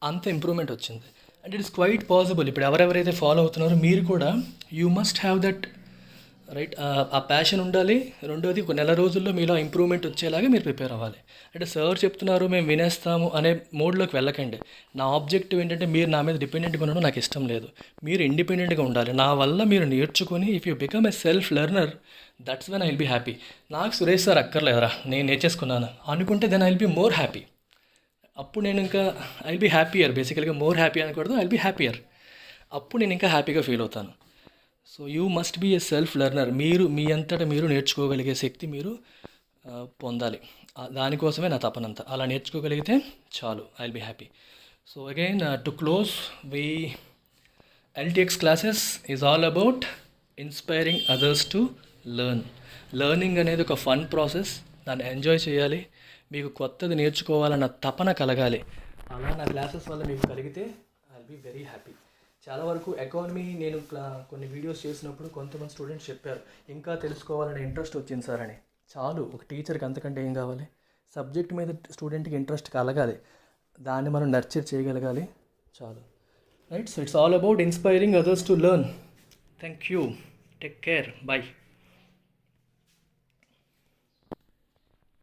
అంత ఇంప్రూవ్మెంట్ వచ్చింది. And it is quite possible. ఇప్పుడు ఎవరెవరైతే ఫాలో అవుతున్నారో మీరు కూడా you must have that right. ఆ ప్యాషన్ ఉండాలి. రెండోది ఒక నెల రోజుల్లో మీలో ఇంప్రూవ్మెంట్ వచ్చేలాగా మీరు ప్రిపేర్ అవ్వాలి. అంటే సార్ చెప్తున్నారు మేము వినేస్తాము అనే మోడ్లోకి వెళ్ళకండి. నా ఆబ్జెక్టివ్ ఏంటంటే మీరు నా మీద డిపెండెంట్గా ఉండడం నాకు ఇష్టం లేదు. మీరు ఇండిపెండెంట్గా ఉండాలి. నా వల్ల మీరు నేర్చుకొని if you become a self learner, that's when I will be happy. నాకు సురేష్ సార్ అక్కర్లేదురా, నేను నేర్చేసుకున్నాను అనుకుంటే then I will be more happy. అప్పుడు నేను ఇంకా ఐ విల్ బీ హ్యాపీయర్. బేసికల్గా మోర్ హ్యాపీ అనకూడదు, ఐ విల్ బీ హ్యాపీయర్. అప్పుడు నేను ఇంకా హ్యాపీగా ఫీల్ అవుతాను. So you must be a self learner. మీరు మీ అంతటా మీరు నేర్చుకోగలిగే శక్తి మీరు పొందాలి. దానికోసమే నా తపనంతా. అలా నేర్చుకోగలిగితే చాలు, I will be happy. So again to close, LTX classes is all about inspiring others to learn. Learning అనేది ఒక ఫన్ ప్రాసెస్. దాన్ని ఎంజాయ్ చేయాలి. మీకు కొత్తది నేర్చుకోవాలన్న తపన కలగాలి. అలా నా క్లాసెస్ వల్ల మీకు కలిగితే I will be very happy. చాలా వరకు ఎకానమీ నేను కొన్ని వీడియోస్ చేసినప్పుడు కొంతమంది స్టూడెంట్స్ చెప్పారు ఇంకా తెలుసుకోవాలనే ఇంట్రెస్ట్ వచ్చింది సార్ అని. చాలు, ఒక టీచర్కి అంతకంటే ఏం కావాలి? సబ్జెక్ట్ మీద స్టూడెంట్కి ఇంట్రెస్ట్ కలగాలి, దాన్ని మనం నర్చర్ చేయగలగాలి, చాలు. Right. So it's all about inspiring others to learn. Thank you. Take care. By.